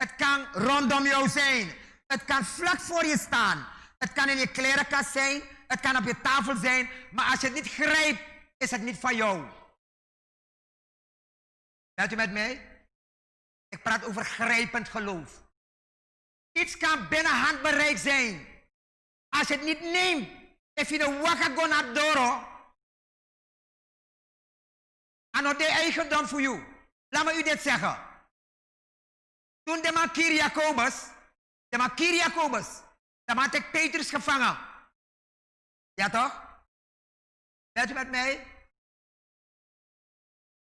Het kan rondom jou zijn. Het kan vlak voor je staan. Het kan in je klerenkast zijn. Het kan op je tafel zijn. Maar als je het niet grijpt, is het niet van jou. Bent u met mij? Ik praat over grijpend geloof. Iets kan binnen handbereik zijn. Als je het niet neemt, if je de waka go naar doro, en de eigendom voor jou. Laat me u dit zeggen. Toen de Makir Jacobus, dan had ik Petrus gevangen. Ja toch? Bent u met mij?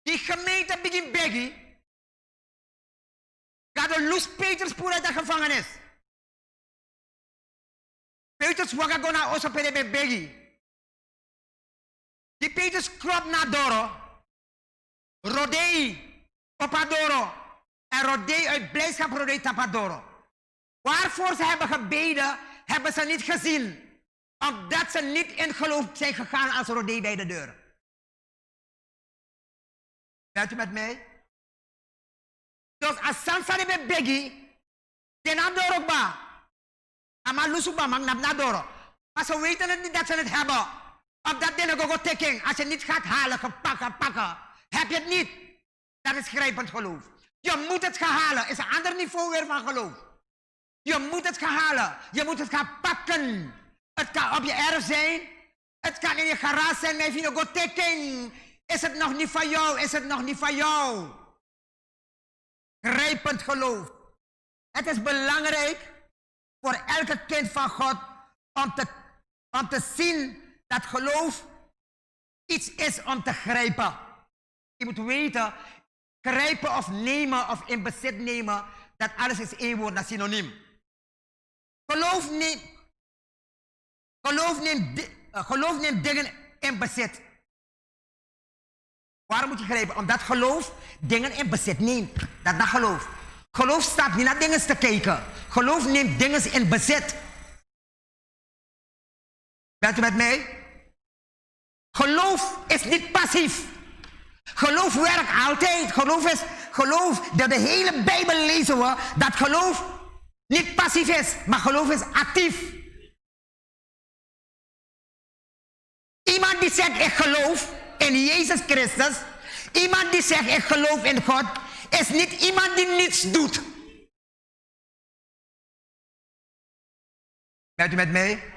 Die gemeente begint beggy. Gaat de loes Petrus voor uit de gevangenis. Petrus waga go naar Osopede beggy. Die Petrus klopt naar Doro. Rodei Opadoro. En Rodei uit blijdschap Rodei Tapadoro. Waarvoor ze hebben gebeden, hebben ze niet gezien. Omdat ze niet in geloof zijn gegaan als Rodei bij de deur. Bent u met mij? Dus als Sansari be begi, dan Adoro ba. Ama lusuba mag naar Doro. Maar ze weten het niet dat ze het hebben. Omdat dingen go taking. Als je niet gaat halen, pakken. Heb je het niet, dat is grijpend geloof. Je moet het gaan halen, is een ander niveau weer van geloof. Je moet het gaan halen, je moet het gaan pakken. Het kan op je erf zijn, het kan in je garage zijn, maar je go taking. Is het nog niet van jou, is het nog niet van jou? Grijpend geloof. Het is belangrijk voor elke kind van God om te zien dat geloof iets is om te grijpen. Je moet weten, grijpen of nemen of in bezit nemen, dat alles is één woord, dat is synoniem. Geloof neemt dingen in bezit. Waarom moet je grijpen? Omdat geloof dingen in bezit neemt. Dat geloof. Geloof staat niet naar dingen te kijken. Geloof neemt dingen in bezit. Bent u met mij? Geloof is niet passief. Geloof werkt altijd. Geloof, dat de hele Bijbel lezen we, dat geloof niet passief is, maar geloof is actief. Iemand die zegt ik geloof in Jezus Christus, iemand die zegt ik geloof in God, is niet iemand die niets doet. Bent u met mij?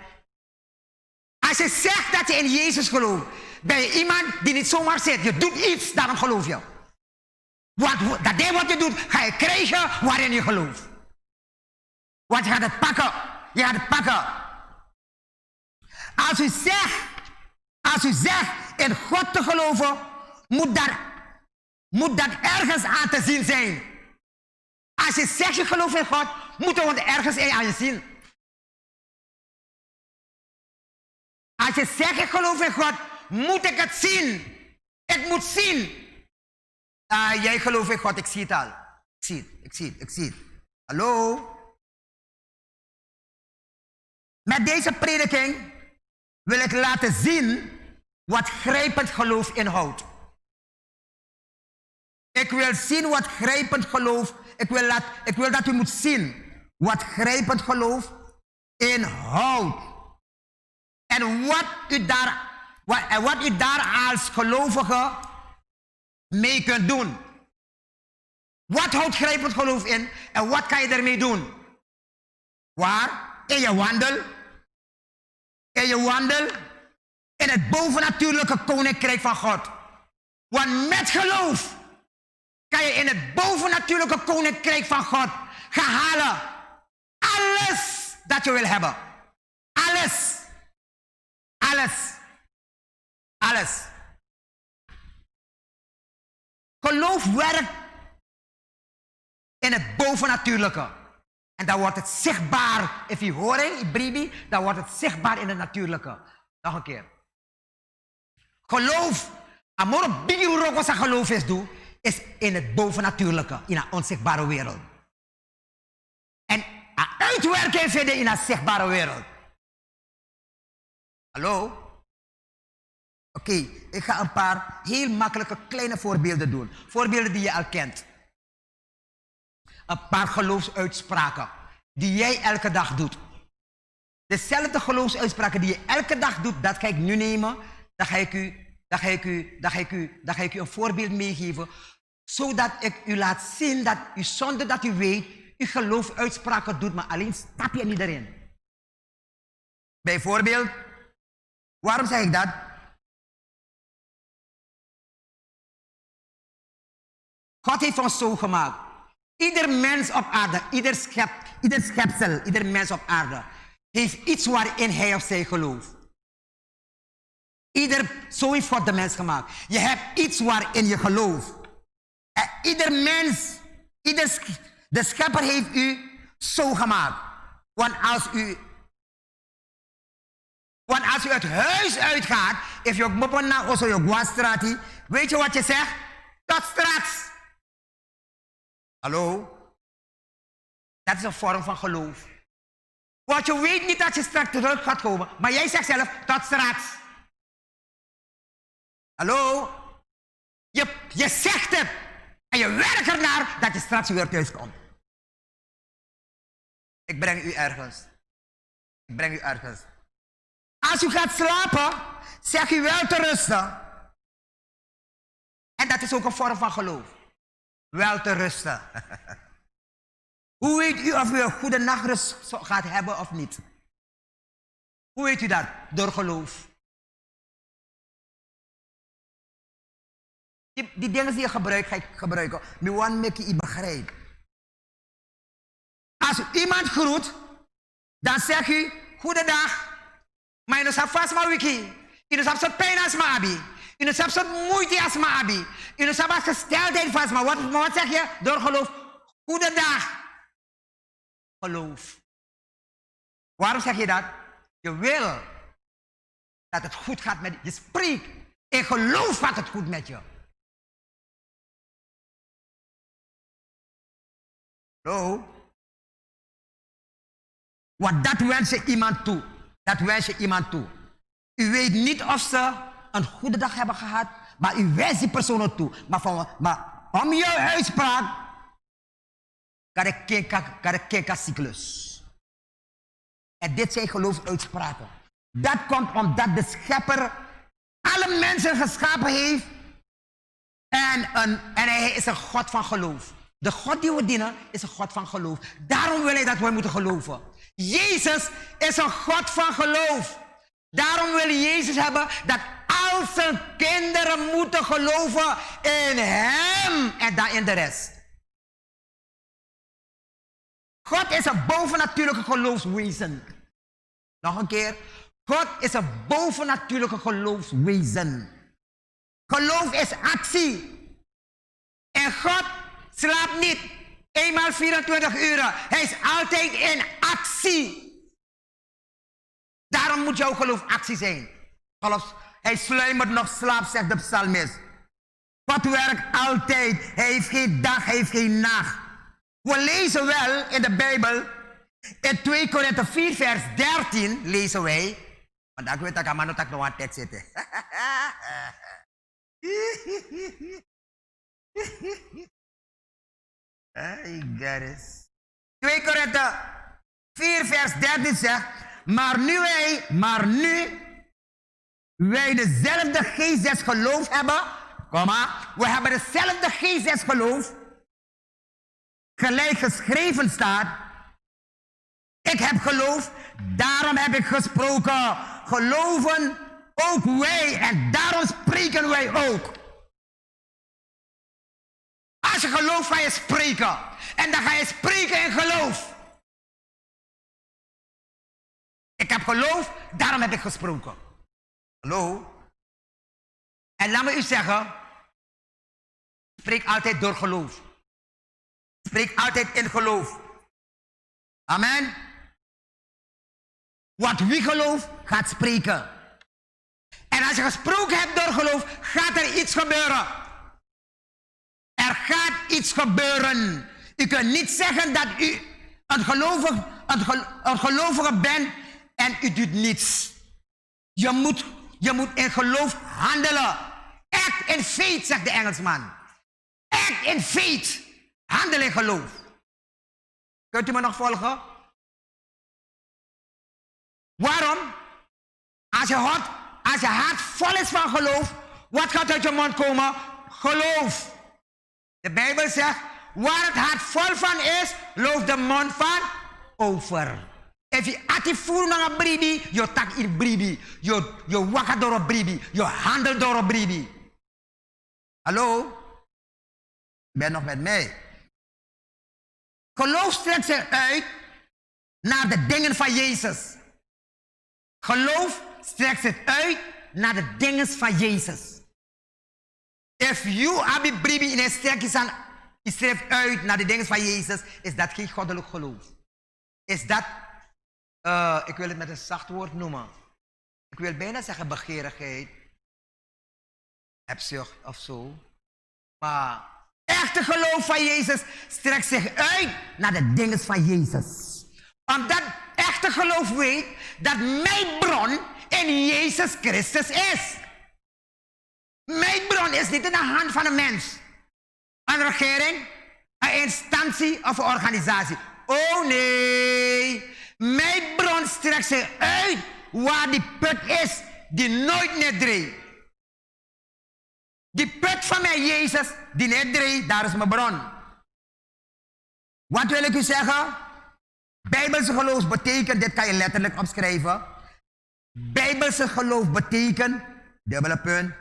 Als je zegt dat je in Jezus gelooft, ben je iemand die niet zomaar zit. Je doet iets, daarom geloof je. Dat ding wat je doet, ga je krijgen waarin je gelooft. Want je gaat het pakken. Je gaat het pakken. Als u zegt in God te geloven, moet dat ergens aan te zien zijn. Als je zegt je gelooft in God, moet er ergens aan je zien. Als je zegt ik geloof in God, moet ik het zien. Ik moet zien. Jij gelooft in God, ik zie het al. Ik zie het. Hallo? Met deze prediking wil ik laten zien wat grijpend geloof inhoudt. Ik wil zien wat grijpend geloof, ik wil dat u moet zien wat grijpend geloof inhoudt. En wat u daar als gelovige mee kunt doen. Wat houdt grijpend geloof in en wat kan je ermee doen? Waar? In je wandel. In het bovennatuurlijke koninkrijk van God. Want met geloof kan je in het bovennatuurlijke koninkrijk van God gaan halen. Alles dat je wil hebben. Alles. Geloof werkt in het bovennatuurlijke. En dan wordt het zichtbaar. If je hoort, Bribi, dan wordt het zichtbaar in het natuurlijke. Nog een keer. Geloof, amor biru wat geloof is in het bovennatuurlijke, in een onzichtbare wereld. En uitwerken verder in een zichtbare wereld. Hallo? Oké, ik ga een paar heel makkelijke kleine voorbeelden doen. Voorbeelden die je al kent. een paar geloofsuitspraken die jij elke dag doet. Dezelfde geloofsuitspraken die je elke dag doet, dat ga ik nu nemen. Dan ga ik u een voorbeeld meegeven. Zodat ik u laat zien dat u zonder dat u weet, u geloofsuitspraken doet, maar alleen stap je niet erin. Bijvoorbeeld, waarom zeg ik dat? God heeft ons zo gemaakt. Ieder mens op aarde, ieder schepsel, ieder mens op aarde heeft iets waarin hij of zij gelooft. Zo heeft God de mens gemaakt. Je hebt iets waarin je gelooft. En ieder mens, de schepper heeft u zo gemaakt. Want als u uit huis uitgaat, if je moppen na of je guastrati, weet je wat je zegt? Tot straks. Hallo? Dat is een vorm van geloof. Want je weet niet dat je straks terug gaat komen, maar jij zegt zelf, tot straks. Hallo? Je zegt het. En je werkt ernaar dat je straks weer thuis komt. Ik breng u ergens. Als u gaat slapen, zeg u wel te rusten. En dat is ook een vorm van geloof. Wel te rusten. Hoe weet u of u een goede nachtrust gaat hebben of niet? Hoe weet u dat? Door geloof. Die dingen die je gebruikt, ga ik gebruiken. Maar want make je begrijp. Als u iemand groet, dan zeg u, goedendag. Maar je hebt vast maar wiki. Je hebt zo'n pijn als maar abi. Je hebt zo'n moeite als maar abi. Je hebt zo'n gesteldheid vast maar. Wat zeg je? Door geloof. Goedendag. Geloof. Waarom zeg je dat? Je wil dat het goed gaat met je. Je spreekt. In geloof gaat het goed met je. Hallo? Want dat wens je iemand toe. U weet niet of ze een goede dag hebben gehad, maar u wens die persoon toe. Maar om jouw uitspraak kan ik kijken cyclus. En dit zijn geloofsuitspraken. Dat komt omdat de schepper alle mensen geschapen heeft. En hij is een God van geloof. De God die we dienen is een God van geloof. Daarom wil hij dat wij moeten geloven. Jezus is een God van geloof. Daarom wil Jezus hebben dat al zijn kinderen moeten geloven in hem en dan in de rest. God is een bovennatuurlijke geloofswezen. Nog een keer. God is een bovennatuurlijke geloofswezen. Geloof is actie. En God slaapt niet eenmaal 24 uur. Hij is altijd in actie. Daarom moet jouw geloof actie zijn. Hij sluimert nog slaap, zegt de psalmist. God werkt altijd. Hij heeft geen dag, hij heeft geen nacht. We lezen wel in de Bijbel, in 2 Korinthe 4 vers 13 lezen wij. Want ik weet dat ik nog aan tekst zitten. I got it. 2 Korinthe 4 vers 13 zegt, maar nu wij dezelfde geest des geloof hebben, we hebben dezelfde geest des geloof, gelijk geschreven staat, ik heb geloof, daarom heb ik gesproken. Geloven ook wij en daarom spreken wij ook. Als je gelooft ga je spreken. En dan ga je spreken in geloof. Ik heb geloof, daarom heb ik gesproken. Hallo? En laat me u zeggen, spreek altijd door geloof. Spreek altijd in geloof. Amen. Want wie gelooft, gaat spreken. En als je gesproken hebt door geloof, gaat er iets gebeuren. Er gaat iets gebeuren. U kunt niet zeggen dat u een gelovige bent en u doet niets. Je moet in geloof handelen. Act in faith, zegt de Engelsman. Act in faith. Handel in geloof. Kunt u me nog volgen? Waarom? Als je hart vol is van geloof, wat gaat uit je mond komen? Geloof. De Bijbel zegt, waar het hart vol van is, loopt de mond van over. If je ativoer naar een bribi, je tak in bribi, je wakker door een bribi, je handelt door een bribi. Hallo? Ben nog met mij? Geloof strekt zich uit naar de dingen van Jezus. Geloof strekt zich uit naar de dingen van Jezus. If you abi bribi in een strekt strekt uit naar de dingen van Jezus, is dat geen goddelijk geloof. Is dat, ik wil het met een zacht woord noemen. Ik wil bijna zeggen begeerigheid, hebzucht of zo. Maar echte geloof van Jezus strekt zich uit naar de dingen van Jezus. Omdat echte geloof weet dat mijn bron in Jezus Christus is. Mijn bron is niet in de hand van een mens, een regering, een instantie of een organisatie. Oh nee, mijn bron strekt zich uit waar die put is die nooit nedreigt. Die put van mij, Jezus, die nedreigt, daar is mijn bron. Wat wil ik u zeggen? Bijbelse geloof betekent, dit kan je letterlijk opschrijven. Bijbelse geloof betekent, dubbele punt,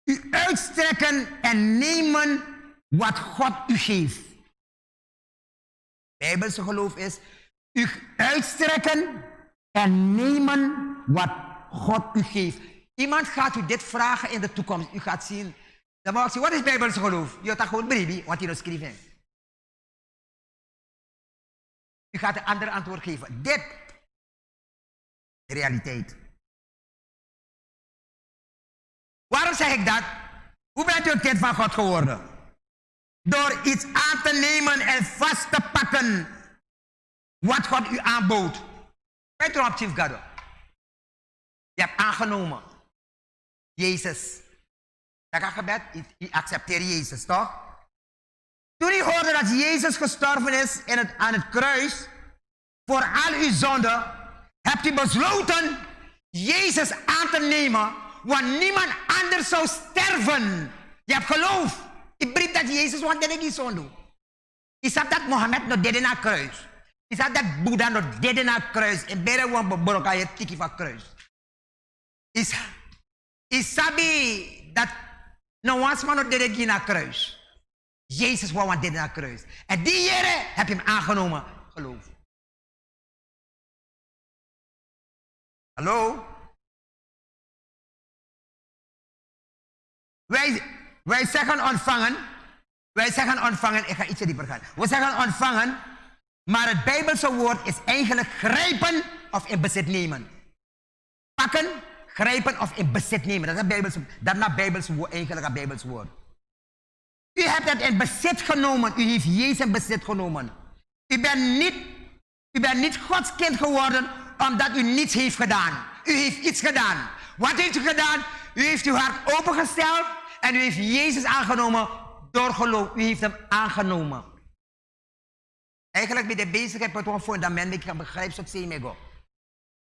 u uitstrekken en nemen wat God u geeft. Bijbelse geloof is u uitstrekken en nemen wat God u geeft. Iemand gaat u dit vragen in de toekomst. U gaat zien. Dan mag ik zeggen, wat is Bijbelse geloof? Je hebt gewoon bribi, wat je nog schrijft. U gaat een ander antwoord geven. Dit de realiteit. Waarom zeg ik dat? Hoe bent u een kind van God geworden? Door iets aan te nemen en vast te pakken wat God u aanbood. Weet u op, Chief Gado? Je hebt aangenomen. Jezus. Dat gaat gebed. Je accepteert Jezus, toch? Toen u hoorde dat Jezus gestorven is aan het kruis voor al uw zonden, hebt u besloten Jezus aan te nemen, want niemand anders zou sterven. Je hebt geloof. Ik brief dat Jezus wat deed ik zo doen. Je zag dat Mohammed nog deed in het kruis. Je zag dat Boeddha nog deed in het kruis. En bijna want bebroken je tikkie van kruis. Is sabi dat no once man nog deed ik in het kruis. Jezus wat deed in het kruis. En die jaren heb je hem aangenomen. Geloof. Hallo? Wij zeggen ontvangen, ik ga ietsje dieper gaan. We zeggen ontvangen, maar het Bijbelse woord is eigenlijk grijpen of in bezit nemen. Pakken, grijpen of in bezit nemen. Dat is het Bijbelse woord, eigenlijk een Bijbels woord. U hebt het in bezit genomen, u heeft Jezus in bezit genomen. U bent niet Gods kind geworden omdat u niets heeft gedaan. U heeft iets gedaan. Wat heeft u gedaan? U heeft uw hart opengesteld en u heeft Jezus aangenomen door geloof. U heeft hem aangenomen. Eigenlijk ben je bezig met een fundament dat je kan begrijpen wat ze me.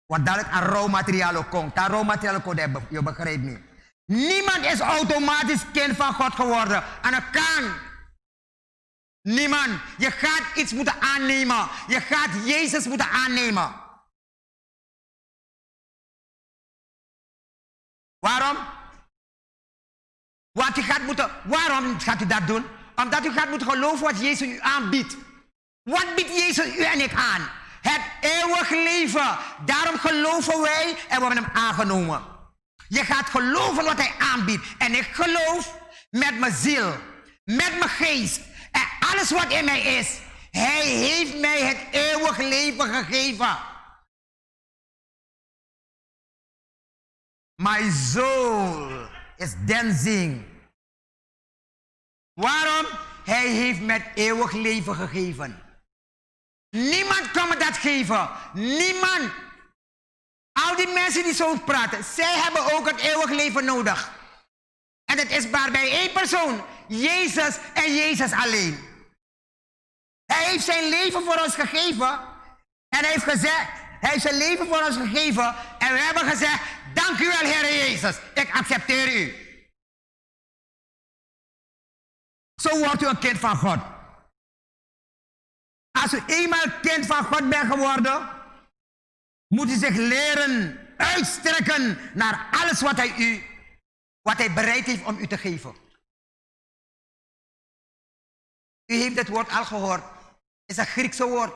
Wat dadelijk aan rouwmateriaal komt. Dat rouwmateriaal komt, je begrijpt niet. Niemand is automatisch kind van God geworden. En dat kan. Niemand. Je gaat iets moeten aannemen. Je gaat Jezus moeten aannemen. Waarom? Waarom gaat u dat doen? Omdat u gaat moeten geloven wat Jezus u aanbiedt. Wat biedt Jezus u en ik aan? Het eeuwig leven. Daarom geloven wij en we hebben hem aangenomen. Je gaat geloven wat hij aanbiedt. En ik geloof met mijn ziel, met mijn geest en alles wat in mij is. Hij heeft mij het eeuwig leven gegeven. My soul is dancing. Waarom? Hij heeft me het eeuwig leven gegeven. Niemand kan me dat geven. Niemand. Al die mensen die zo praten, zij hebben ook het eeuwig leven nodig. En het is maar bij één persoon. Jezus en Jezus alleen. Hij heeft zijn leven voor ons gegeven. En hij heeft gezegd, hij heeft zijn leven voor ons gegeven. En we hebben gezegd, dank u wel, Heer Jezus. Ik accepteer u. Zo wordt u een kind van God. Als u eenmaal kind van God bent geworden, moet u zich leren uitstrekken naar alles wat hij bereid heeft om u te geven. U heeft het woord al gehoord. Het is een Griekse woord.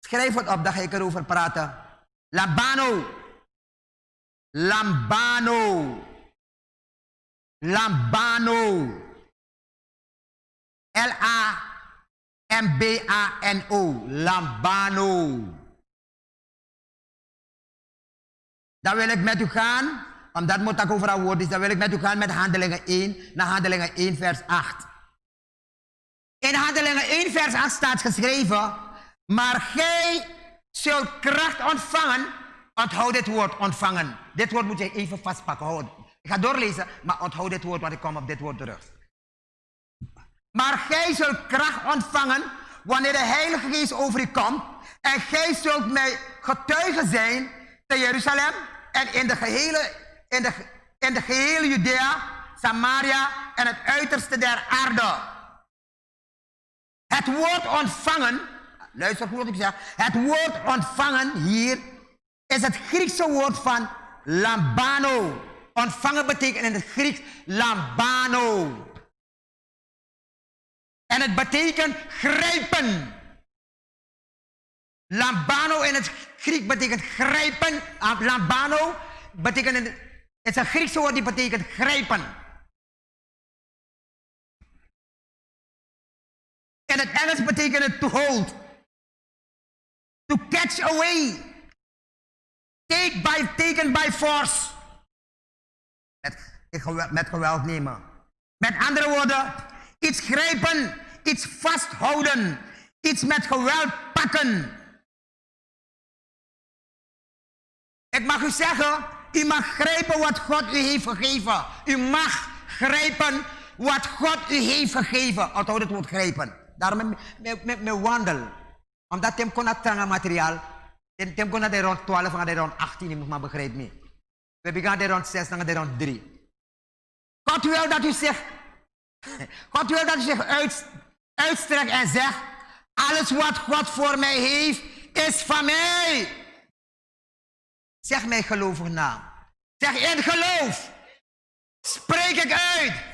Schrijf het op, dan ga ik erover praten. Lambano. Lambano. Lambano. L-A-M-B-A-N-O. Lambano. Dan wil ik met u gaan, omdat het moet ook over een woord is, dan wil ik met u gaan met Handelingen 1, naar Handelingen 1 vers 8. In Handelingen 1 vers 8 staat geschreven, maar gij zult kracht ontvangen. Onthoud dit woord, ontvangen. Dit woord moet je even vastpakken, houden. Ik ga doorlezen, maar onthoud dit woord, want ik kom op dit woord terug. Maar gij zult kracht ontvangen wanneer de Heilige Geest over u komt. En gij zult mij getuige zijn te Jeruzalem en in de gehele Judea, Samaria en het uiterste der aarde. Het woord ontvangen, luister goed wat ik zeg. Het woord ontvangen hier is het Griekse woord van lambano. Ontvangen betekent in het Grieks lambano. En het betekent grijpen. Lambano in het Grieks betekent grijpen. Lambano betekent het is een Griekse woord die betekent grijpen. In het Engels betekent het to hold. To catch away. Taken by force. Met geweld nemen. Met andere woorden, iets grijpen, iets vasthouden, iets met geweld pakken. Ik mag u zeggen, u mag grijpen wat God u heeft gegeven. U mag grijpen wat God u heeft gegeven. Onthoud het woord grijpen. Daarom met wandel. Omdat hem kon dat trangen materiaal. Hem kon dat rond 12 en rond 18, je moet maar begrijpen me. We beginnen rond 6 en rond 3. God wil dat u zich uitstrekt en zegt, alles wat God voor mij heeft, is van mij. Zeg mij gelovig na. Zeg in geloof. Spreek ik uit.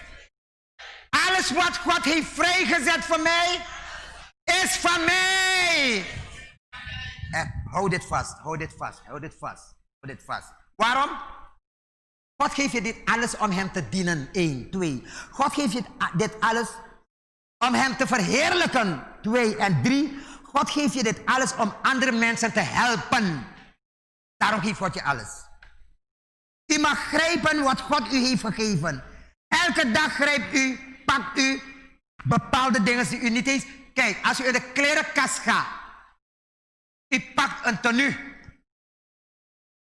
Alles wat God heeft vrijgezet voor mij, is van mij. Houd dit vast, houd dit vast, houd dit vast, houd dit vast. Waarom? God geeft je dit alles om hem te dienen. 1, 2. God geeft je dit alles om hem te verheerlijken. 2 en 3. God geeft je dit alles om andere mensen te helpen. Daarom geeft God je alles. U mag grijpen wat God u heeft gegeven. Elke dag grijpt u, pakt u bepaalde dingen die u niet eens... Kijk, als u in de klerenkast gaat, u pakt een tenue.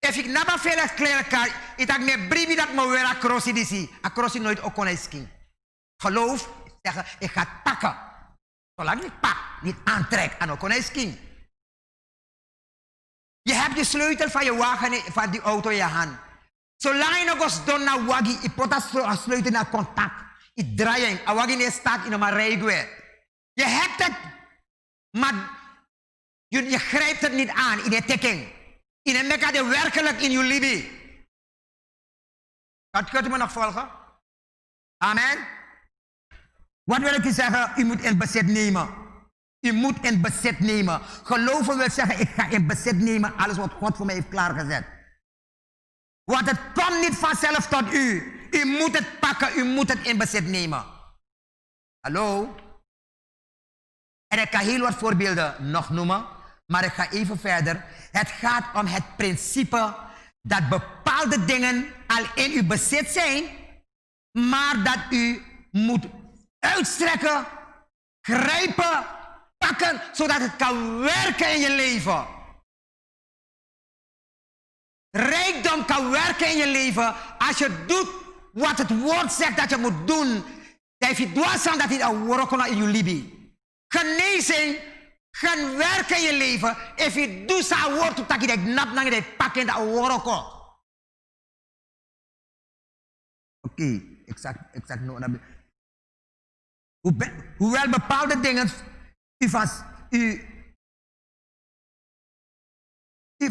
Als ik naar mijn veel klerenkast, ik denk meer bribi dat me weer acrossie die acrossie nooit ook kon zien. Geloof, zeggen, ik ga het pakken. Zolang ik pak, niet aantrek en ook kon zien. Je hebt de sleutel van je wagen, van die auto in je hand. Zolang je nog eens doet naar wagi, je pot dat sleutel naar contact. Je draait, en wagi niet staat in een rijgweg. Je hebt het, maar je grijpt het niet aan in de tekking. In de mekka de werkelijk in je libi. Dat kunt u me nog volgen? Amen. Wat wil ik u zeggen? U moet in bezit nemen. U moet in bezit nemen. Geloven wil zeggen, ik ga in bezit nemen alles wat God voor mij heeft klaargezet. Want het komt niet vanzelf tot u. U moet het pakken, u moet het in bezit nemen. Hallo? En ik kan heel wat voorbeelden nog noemen, maar ik ga even verder. Het gaat om het principe dat bepaalde dingen al in uw bezit zijn, maar dat u moet uitstrekken, grijpen, pakken, zodat het kan werken in je leven. Rijkdom kan werken in je leven als je doet wat het woord zegt dat je moet doen. Dan heb je dwars aan dat het een workona in je libi. Genezing gaan werken in je leven. If je doet zo'n woord, dat je nap naar je pakken dat woroko. Oké, ik zeg nog naar. Hoewel bepaalde dingen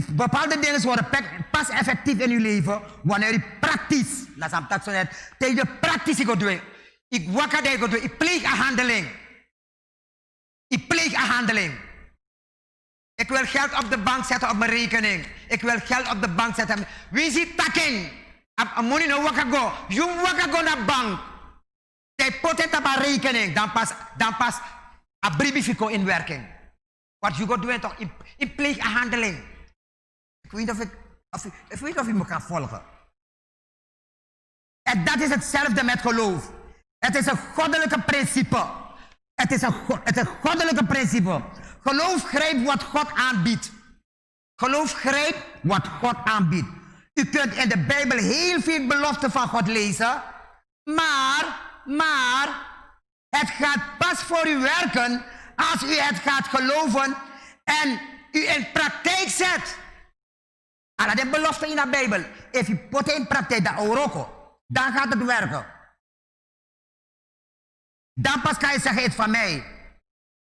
bepaalde dingen worden pas effectief in uw leven wanneer u praktisch, dat is een zo net, tegen de praktisch ik doe. Ik wakker dat ik doe, ik pleeg een handeling. Ik pleeg een handeling. Ik wil geld op de bank zetten op mijn rekening. Ik wil geld op de bank zetten. Wie ziet taking? Money no wakker go. Je wakker go naar de bank. Hij put het op een rekening. Dan pas een briefico in werking. Wat je gaat doen toch? Ik pleeg een handeling. Ik weet niet of u me kan volgen. En dat is hetzelfde met geloof. Het is een goddelijke principe. Het is een goddelijke principe. Geloof grijpt wat God aanbiedt. Geloof grijpt wat God aanbiedt. U kunt in de Bijbel heel veel beloften van God lezen. Maar het gaat pas voor u werken als u het gaat geloven en u in praktijk zet. Alla de beloften in de Bijbel. Als je put in praktijk dat oroko, dan gaat het werken. Dan pas kan je zeggen, het van mij.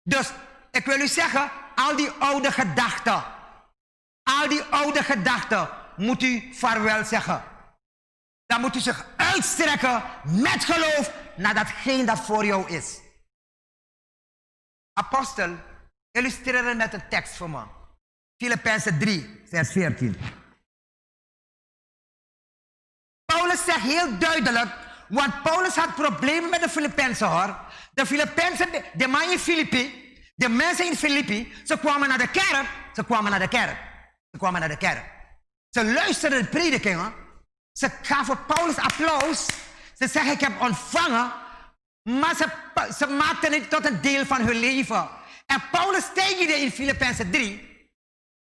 Dus ik wil u zeggen, al die oude gedachten moet u vaarwel zeggen. Dan moet u zich uitstrekken met geloof naar datgene dat voor jou is. Apostel, illustreer met een tekst voor me. Filippenzen 3, vers 14. Paulus zegt heel duidelijk, want Paulus had problemen met de Filippenzen hoor. De Filippenzen, de man in Filippi, de mensen in Filippi, ze kwamen naar de kerk. Ze luisterden de predikingen. Ze gaven Paulus applaus. Ze zeggen, ik heb ontvangen. Maar ze maakten het tot een deel van hun leven. En Paulus tegen in Filippenzen 3,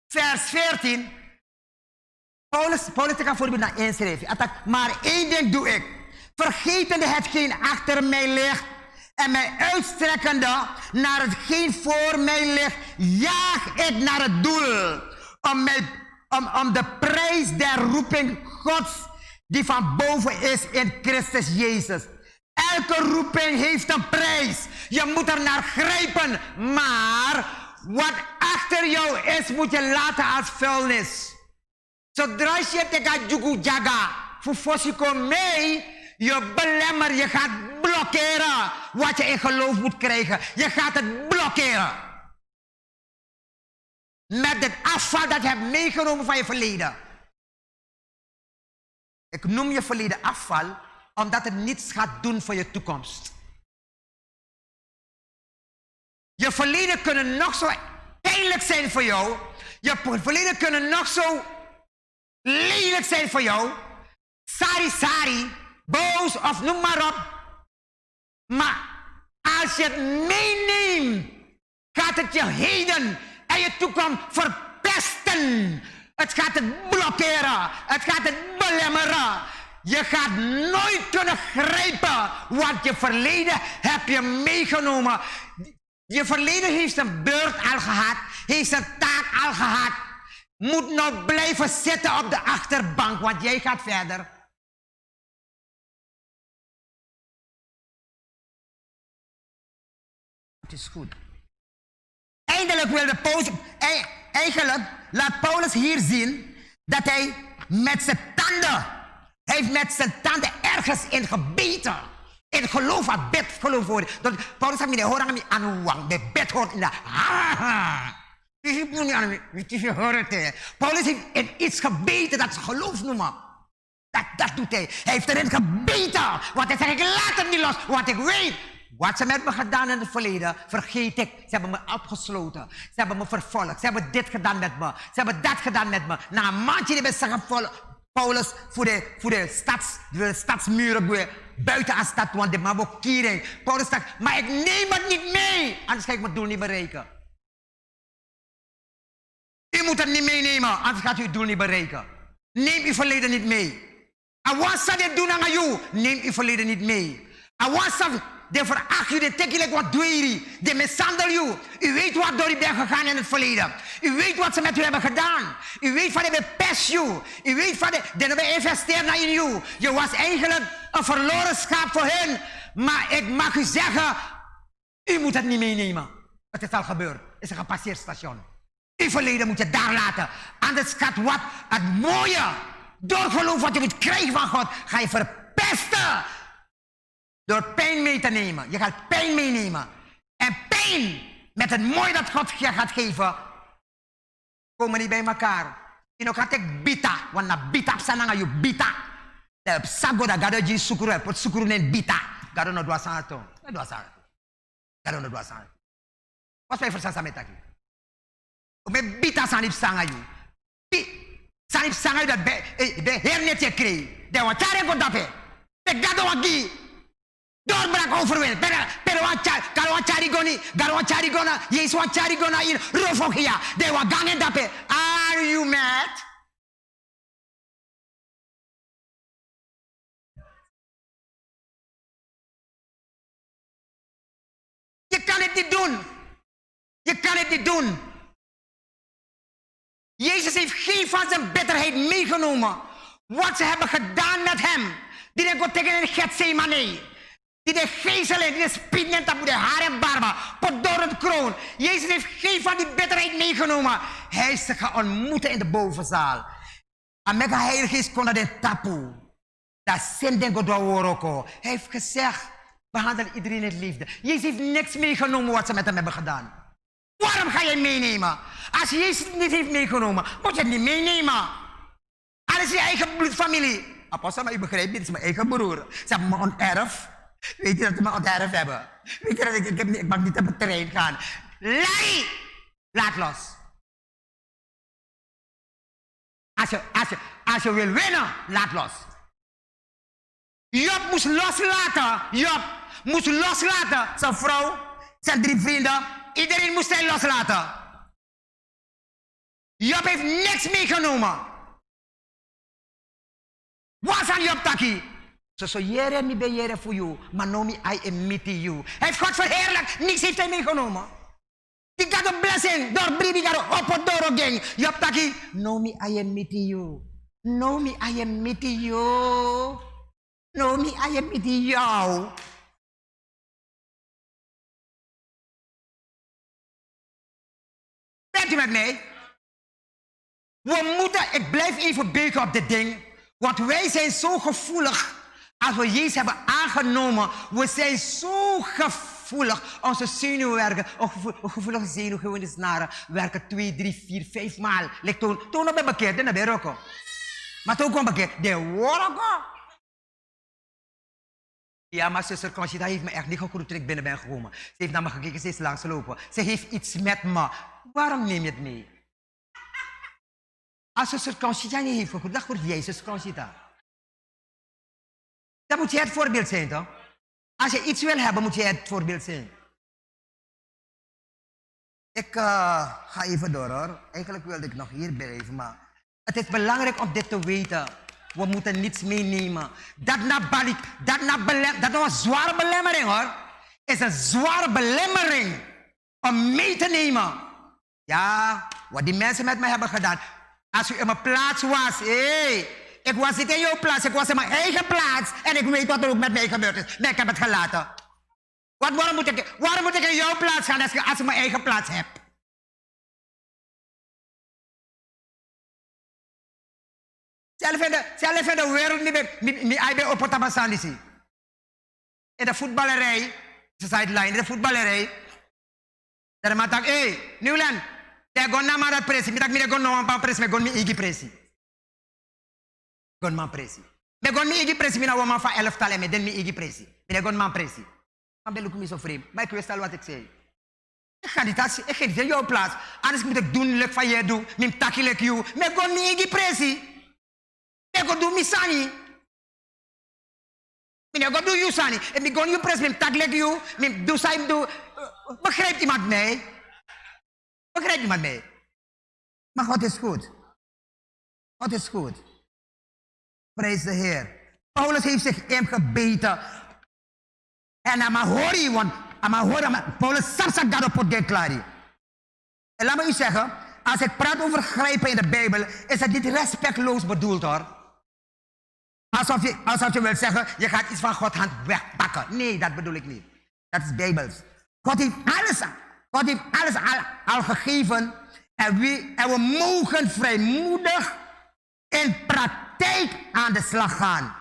vers 14. Paulus gaat voorbeeld naar inschrijven. Maar één ding doe ik. Vergetende hetgeen achter mij ligt. En mij uitstrekkende naar hetgeen voor mij ligt. Jaag ik naar het doel. Om de prijs der roeping Gods. Die van boven is in Christus Jezus. Elke roeping heeft een prijs. Je moet er naar grijpen. Maar wat achter jou is, moet je laten als vuilnis. Zodra je tegen jugu jaga, voor mee, je belemmer, je gaat blokkeren wat je in geloof moet krijgen. Je gaat het blokkeren. Met het afval dat je hebt meegenomen van je verleden. Ik noem je verleden afval, omdat het niets gaat doen voor je toekomst. Je verleden kunnen nog zo pijnlijk zijn voor jou. Je verleden kunnen nog zo lelijk zijn voor jou. Sari, boos of noem maar op. Maar als je het meeneemt, gaat het je heden en je toekomst verpesten. Het gaat het blokkeren. Het gaat het belemmeren. Je gaat nooit kunnen grijpen. Want je verleden heb je meegenomen. Je verleden heeft een beurt al gehad. Heeft een taak al gehad. Moet nou blijven zitten op de achterbank. Want jij gaat verder. Het is goed. Eigenlijk laat Paulus hier zien dat hij met zijn tanden ergens in gebeten. In geloof had bed geloof voor. Paulus had me horen aan een wang. Bij bed hoort in de Paulus heeft in iets gebeten dat ze geloof noemen. Dat doet hij. Hij heeft erin gebeten. Want hij zegt, ik laat het niet los. Want ik weet wat ze met me gedaan in het verleden, vergeet ik. Ze hebben me opgesloten. Ze hebben me vervolgd. Ze hebben dit gedaan met me. Ze hebben dat gedaan met me. Na een maandje hebben ze gevolgd. Paulus voor de stadsmuren buiten aan stad, want de mabokering. Paulus zegt, maar ik neem het niet mee. Anders ga ik mijn doel niet bereiken. U moet het niet meenemen, anders gaat u het doel niet bereiken. Neem uw verleden niet mee. En wat zal dit doen aan jou? Neem uw verleden niet mee. En wat zal Die veracht je, die tikkelijk wat doe je. Die mishandel je. U weet wat door u bent gegaan in het verleden. U weet wat ze met u hebben gedaan. U weet van de pest je. U weet van de hebben investeerd naar in u. Je was eigenlijk een verloren schaap voor hen. Maar ik mag u zeggen, u moet het niet meenemen. Het is al gebeurd. Het is een gepasseerd station. Uw verleden moet je daar laten. Anders gaat wat het mooie, door geloof wat je moet krijgen van God, ga je verpesten. Door pijn mee te nemen. Je gaat pijn meenemen. En pijn met het mooie dat God je gaat geven, komen niet bij elkaar. Je nog gaat ik bita. Want na bita sananga je bita. De sago da gado ji sukuru. Pot sukuru nen bita. Gado no dwa santo. No dwa santo. Gado no dwa santo. Wat wij verstaan met taki. Om bita sanip sanga you. Sanip sanga you dat be hernet je kreeg. De wachare go dape. De gado wagi. Doorbrak overwin. Pero wachari goni. Garo wachari gona. Yes wachari gona in rofogia. De wagangen dape. Are you mad? Je kan het niet doen. Je kan het niet doen. Jezus heeft geen van zijn bitterheid meegenomen. Wat ze hebben gedaan met hem. Die de God tegen een Gethsemane. Die de gezeling, die de spiednet op de haar en barba. Pot door een kroon. Jezus heeft geen van die bitterheid meegenomen. Hij is ze gaan ontmoeten in de bovenzaal. En met de Heilige Geest kon dat in tapu. Dat zin den God woroko. Hij heeft gezegd, behandel iedereen in liefde. Jezus heeft niks meegenomen wat ze met hem hebben gedaan. Waarom ga je meenemen? Als Jezus het niet heeft meegenomen, moet je het niet meenemen. Alles is je eigen bloedfamilie. Apostel, maar u begrijpt niet, het is mijn eigen broer. Ze hebben me onterf. Weet je dat ze me onterf hebben? Weet je dat ik mag niet op het terrein gaan. Lei! Laat los. Als je wil winnen, laat los. Job moest loslaten. Job moest loslaten. Zijn vrouw, zijn 3 vrienden. Iedereen moest hij loslaten. Job heeft niks meegenomen. Wat aan Job taki? Zo jere mi ben jere voor jou. Maar no mi I am meeting you. Hij heeft God verheerlijk. Niks heeft hij meegenomen. Die gaat een blessing. Door bribi gaat op het door gang. Job taki. No mi I am meeting you. No mi I am meeting you. No mi I am meeting you. Bent u met mij? We moeten, ik blijf even beuken op dit ding. Want wij zijn zo gevoelig. Als we Jezus hebben aangenomen. We zijn zo gevoelig. Onze zenuwen werken. Gevoelige zenuwen snaren werken 2, 3, 4, 5 maal. Toen op een bekend, dan ben je ook. Maar toen kwam bekend, de woroko. Ja, maar zuster Conchita heeft me echt niet gegroet toen ik binnen ben gekomen. Ze heeft naar me gekeken, ze is langsgelopen. Ze heeft iets met me. Waarom neem je het mee? Als zuster Conchita niet heeft gegroet, dan groet jij zuster Conchita. Dan moet jij het voorbeeld zijn, toch? Als je iets wil hebben, moet jij het voorbeeld zijn. Ik ga even door, hoor. Eigenlijk wilde ik nog hier blijven, maar het is belangrijk om dit te weten. We moeten niets meenemen. Dat nou een zware belemmering, hoor. Is een zware belemmering om mee te nemen. Ja, wat die mensen met mij hebben gedaan. Als u in mijn plaats was, ik was niet in jouw plaats, ik was in mijn eigen plaats. En ik weet wat er ook met mij gebeurd is. Maar ik heb het gelaten. Waarom moet ik in jouw plaats gaan als ik mijn eigen plaats heb? Zelf in de wereld niet bij Opotabasandisi. In de voetballerij, de sideline, in de voetballerij. Daar maakt ik, Nieuwland, daar gaan naar maar dat pressie. Ik ga naar een paar pressie, maar ik ga niet pressie. Gon pressie. Me gon mi igi pressie mina woman van 11 talen me den mi igi pressie. Me gon man pressie. Maar ben ik me zo vreemd. Maar ik wist al wat ik zei. Ik ga niet in jouw plaats. Anders moet ik doen leuk van jij doen. Mim taki leuk jou. Me gon mi igi pressie. Me gon doen mi sani. Me gon doen you sani. En me gon you press mim tak leuk jou. Mim do saim do. Begrijpt iemand mij? Begrijpt iemand mij? Maar God is goed. God is goed. Prijs de Heer. Paulus heeft zich ingebeten En aan mijn horen, want aan mijn horen, Paulus zegt dat op het declarie. En laat me u zeggen, als ik praat over grijpen in de Bijbel, is het niet respectloos bedoeld hoor. Alsof je wilt zeggen, je gaat iets van Gods hand wegpakken. Nee, dat bedoel ik niet. Dat is Bijbels. God heeft alles al gegeven. En we mogen vrijmoedig in praktijk aan de slag gaan.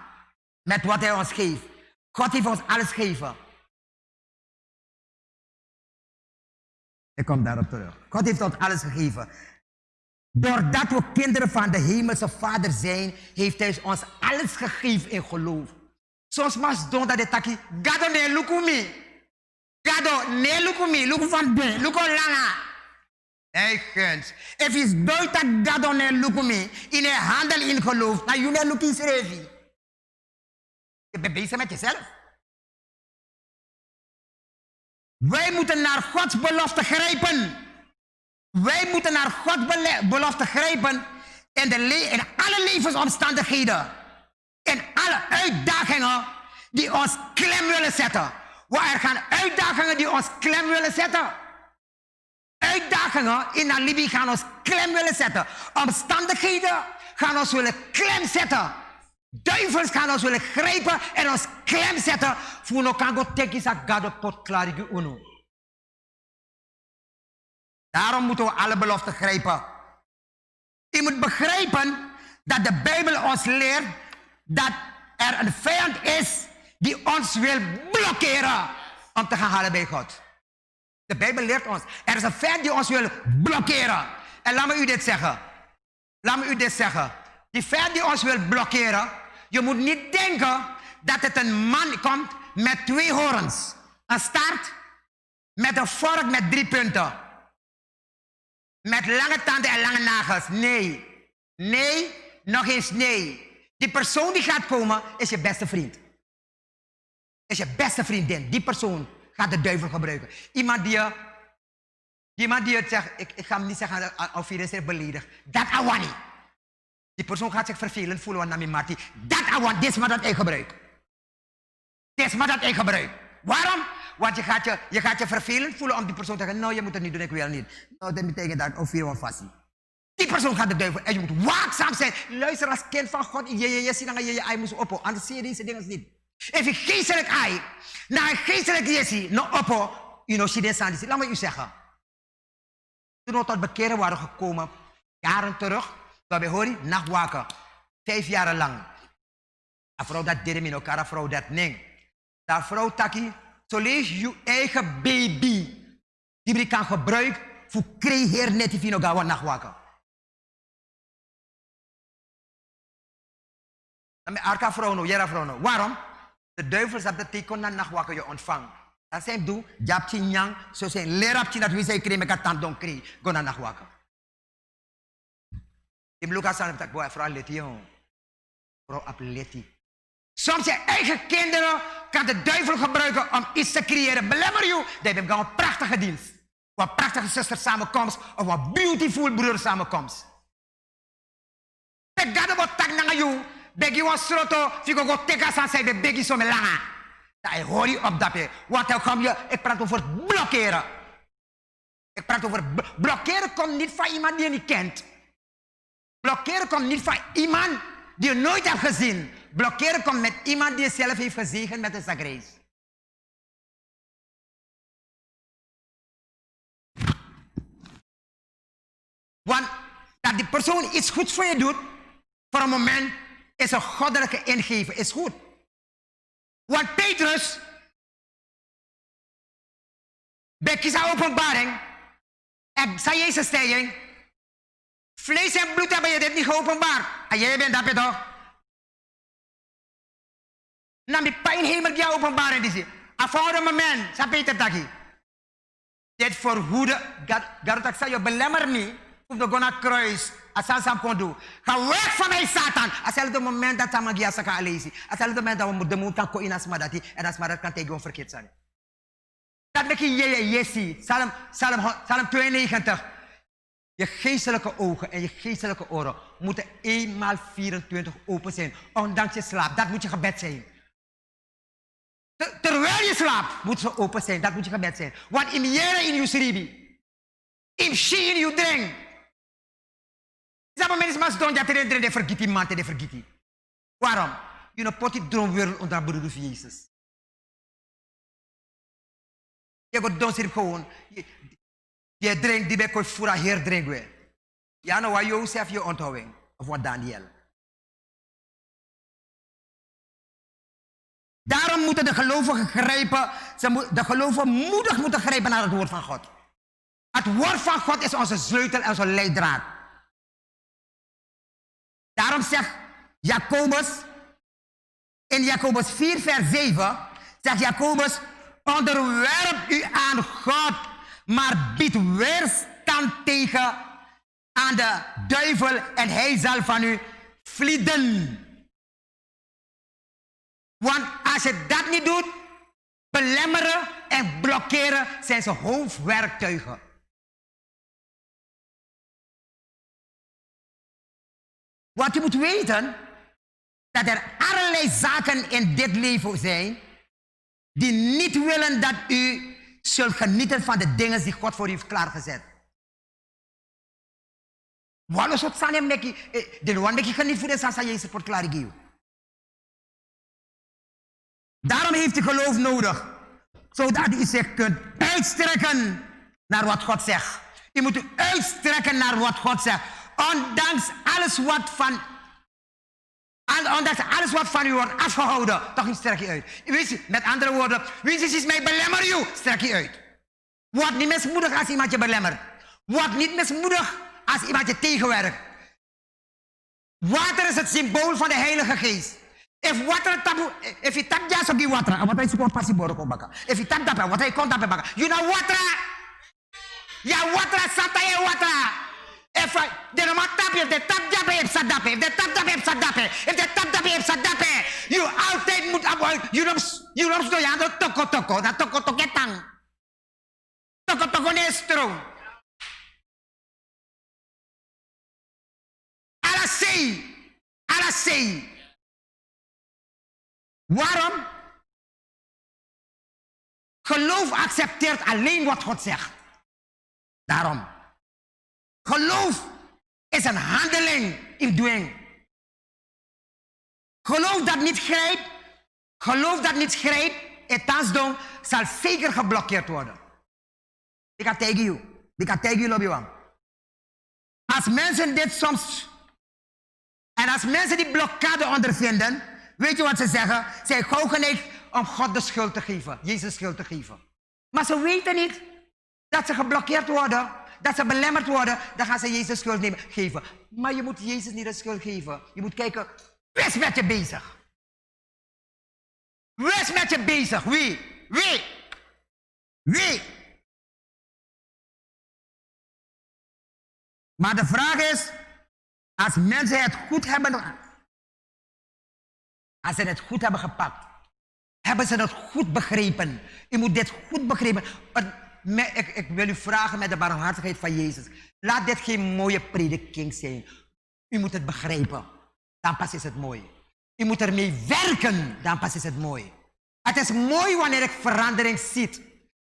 Met wat hij ons geeft. God heeft ons alles gegeven. Ik kom daarop terug. God heeft ons alles gegeven. Doordat we kinderen van de hemelse Vader zijn, heeft hij ons alles gegeven in geloof. Soms mas don dat de taki, gado ne lukumi. Gado ne lukumi, luku van de, luku langa. Hey, guns. If is doit dat gado ne lukumi, in een handel in geloof, dan je ne luki schrevi. Je bent bezig met jezelf. Wij moeten naar Gods belofte grijpen. Wij moeten naar Gods belofte grijpen in alle levensomstandigheden. In alle uitdagingen die ons klem willen zetten. Want er gaan uitdagingen die ons klem willen zetten. Uitdagingen in Namibië gaan ons klem willen zetten. Omstandigheden gaan ons willen klem zetten. Duivels gaan ons willen grijpen en ons klem zetten. Voor no kan go tekis a gado pot klarigi uno. Daarom moeten we alle beloften grijpen. Je moet begrijpen dat de Bijbel ons leert dat er een vijand is die ons wil blokkeren om te gaan halen bij God. De Bijbel leert ons, er is een vijand die ons wil blokkeren. En laat me u dit zeggen. Laat me u dit zeggen. Die vijand die ons wil blokkeren, je moet niet denken dat het een man komt met 2 horens. Een staart met een vork met 3 punten. Met lange tanden en lange nagels. Nee. Nee, nog eens nee. Die persoon die gaat komen is je beste vriend. Is je beste vriendin. Die persoon gaat de duivel gebruiken. Iemand die het zegt, ik ga hem niet zeggen of hij is beledigd. Dat awani. Die persoon gaat zich vervelend voelen want Marti. Dat awani, dit is maar dat ik gebruik. Dit is maar dat ik gebruik. Waarom? Want je gaat je vervelend voelen om die persoon te zeggen, nou je moet het niet doen, ik wil niet. Nou, dat betekent dat of je vast. Die persoon gaat de duivel en je moet waakzaam zijn. Luister als kind van God, je ziet dan je moet oppo. Anders zie je deze dingen niet. Als je geestelijk ei, naar een geestelijk jessie, no oppo, je know, zie je laat me u zeggen. Toen we tot bekeren waren gekomen, jaren terug, toen we horen, nachtwaken, 5 jaar lang. Een vrouw dat deed in elkaar, een vrouw dat nee. Dat vrouw taki, zo lees je eigen baby, die je kan gebruiken voor creëren net die nog gaan nachtwaken. Dan ben je vrouw no, jera vrouw no. Waarom? De duivel zegt dat hij kon naar nachtwaken je ontvangen. Dat zijn doe, japje nyang, zo zijn lerapje dat we zijn kregen met een tandon kregen, go naar nachtwaken. In Lucas staat dat boy vrouw leti jongen, vrouw op leti. Soms je eigen kinderen kan de duivel gebruiken om iets te creëren. Belemmer je, dat heeft een prachtige dienst. Wat prachtige zuster samenkomst of wat beautiful broer samenkomst. Ik ga wat tak naar je, begi was sloto, figo go teka san zei de begi zo me langa. Dat je hoor je op dat je, want dan kom je, ik praat over blokkeren. Ik praat over blokkeren komt niet van iemand die je niet kent. Blokkeren komt niet van iemand die je nooit hebt gezien. Blokkeren komt met iemand die je zelf heeft gezegend met een zagreis. Want dat die persoon iets goeds voor je doet, voor een moment, is een goddelijke ingeving, is goed. Want Petrus, bij Kisa openbaring, en zei Jezus stijging, vlees en bloed hebben je dit niet geopenbaard. En jij bent dat toch? Na die pijn hemel die openbaring die zie. Afhouden een moment, zei Peter taki. Dit verhoede, dat zei je belemmer niet, of de gona kruis, als hij sam kon doen. Ga weg van mij, Satan. Als hij het moment dat hij magia sa kan lezen. Als hij het moment dat we de moed kan koin als madati, en als madat kan tegen verkeerd zijn. Dat met je Jessie, Psalm 92. Je geestelijke ogen en je geestelijke oren moeten eenmaal 24 open zijn. Ondanks je slaap. Dat moet je gebed zijn. Terwijl je slaapt, moet ze open zijn. Dat moet je gebed zijn. Want in jere in je sribi. In shi in je drink. Zaba mensen mas don dat er de vergiti mante de vergiti. Waarom? Je no poti droom weer onder broeder van Jezus. Je gaat don sirip gewoon. Je drink die bij koi fura heer drink weer. Ja nou waar Jozef je onthouding. Of wat Daniel. Daarom moeten de gelovigen grijpen. De gelovigen moedig moeten grijpen naar het woord van God. Het woord van God is onze sleutel en onze leidraad. Daarom zegt Jacobus, in Jacobus 4 vers 7, zegt Jacobus, onderwerp u aan God, maar bied weerstand tegen aan de duivel en hij zal van u vlieden. Want als je dat niet doet, belemmeren en blokkeren zijn zijn hoofdwerktuigen. Wat je moet weten, dat er allerlei zaken in dit leven zijn, die niet willen dat u zult genieten van de dingen die God voor u heeft klaargezet. Wat is het zijn hem de one die geniet voor de sasa Jezus wordt klaargegeven. Daarom heeft u geloof nodig, zodat u zich kunt uitstrekken naar wat God zegt. U moet u uitstrekken naar wat God zegt. Ondanks alles wat van u wordt afgehouden, toch strek je uit. Met andere woorden, wie is mij belemmer u, strek je uit. Word niet mismoedig als iemand je belemmert. Word niet mismoedig als iemand je tegenwerkt. Water is het symbool van de Heilige Geest. If you tap just give water, what I support passi boroko baka. If you tap that, what I can't tap baka. You know water? Ya water, sata ya water. If de no tap je, de tap dape heb sadape. If de tap dape heb sadape. If de tap dape heb sadape. You altijd moet avoid. You know so ya dat toko. Dat toko toketang. Toko nestro. Ala sei. Waarom? Geloof accepteert alleen wat God zegt. Daarom. Geloof is een handeling in doing. Geloof dat niet grijpt, etasdom zal zeker geblokkeerd worden. Ik ga tegen je lobby. Als mensen dit soms, en als mensen die blokkade ondervinden, weet je wat ze zeggen? Zij gauw geneigd om God de schuld te geven, Jezus schuld te geven. Maar ze weten niet dat ze geblokkeerd worden, dat ze belemmerd worden, dan gaan ze Jezus schuld geven. Maar je moet Jezus niet de schuld geven. Je moet kijken, wie is met je bezig? Wie is met je bezig? Wie? Maar de vraag is, als mensen het goed hebben, als ze het goed hebben gepakt, hebben ze het goed begrepen. U moet dit goed begrepen. Ik wil u vragen met de barmhartigheid van Jezus. Laat dit geen mooie prediking zijn. U moet het begrijpen. Dan pas is het mooi. U moet ermee werken. Dan pas is het mooi. Het is mooi wanneer ik verandering zie.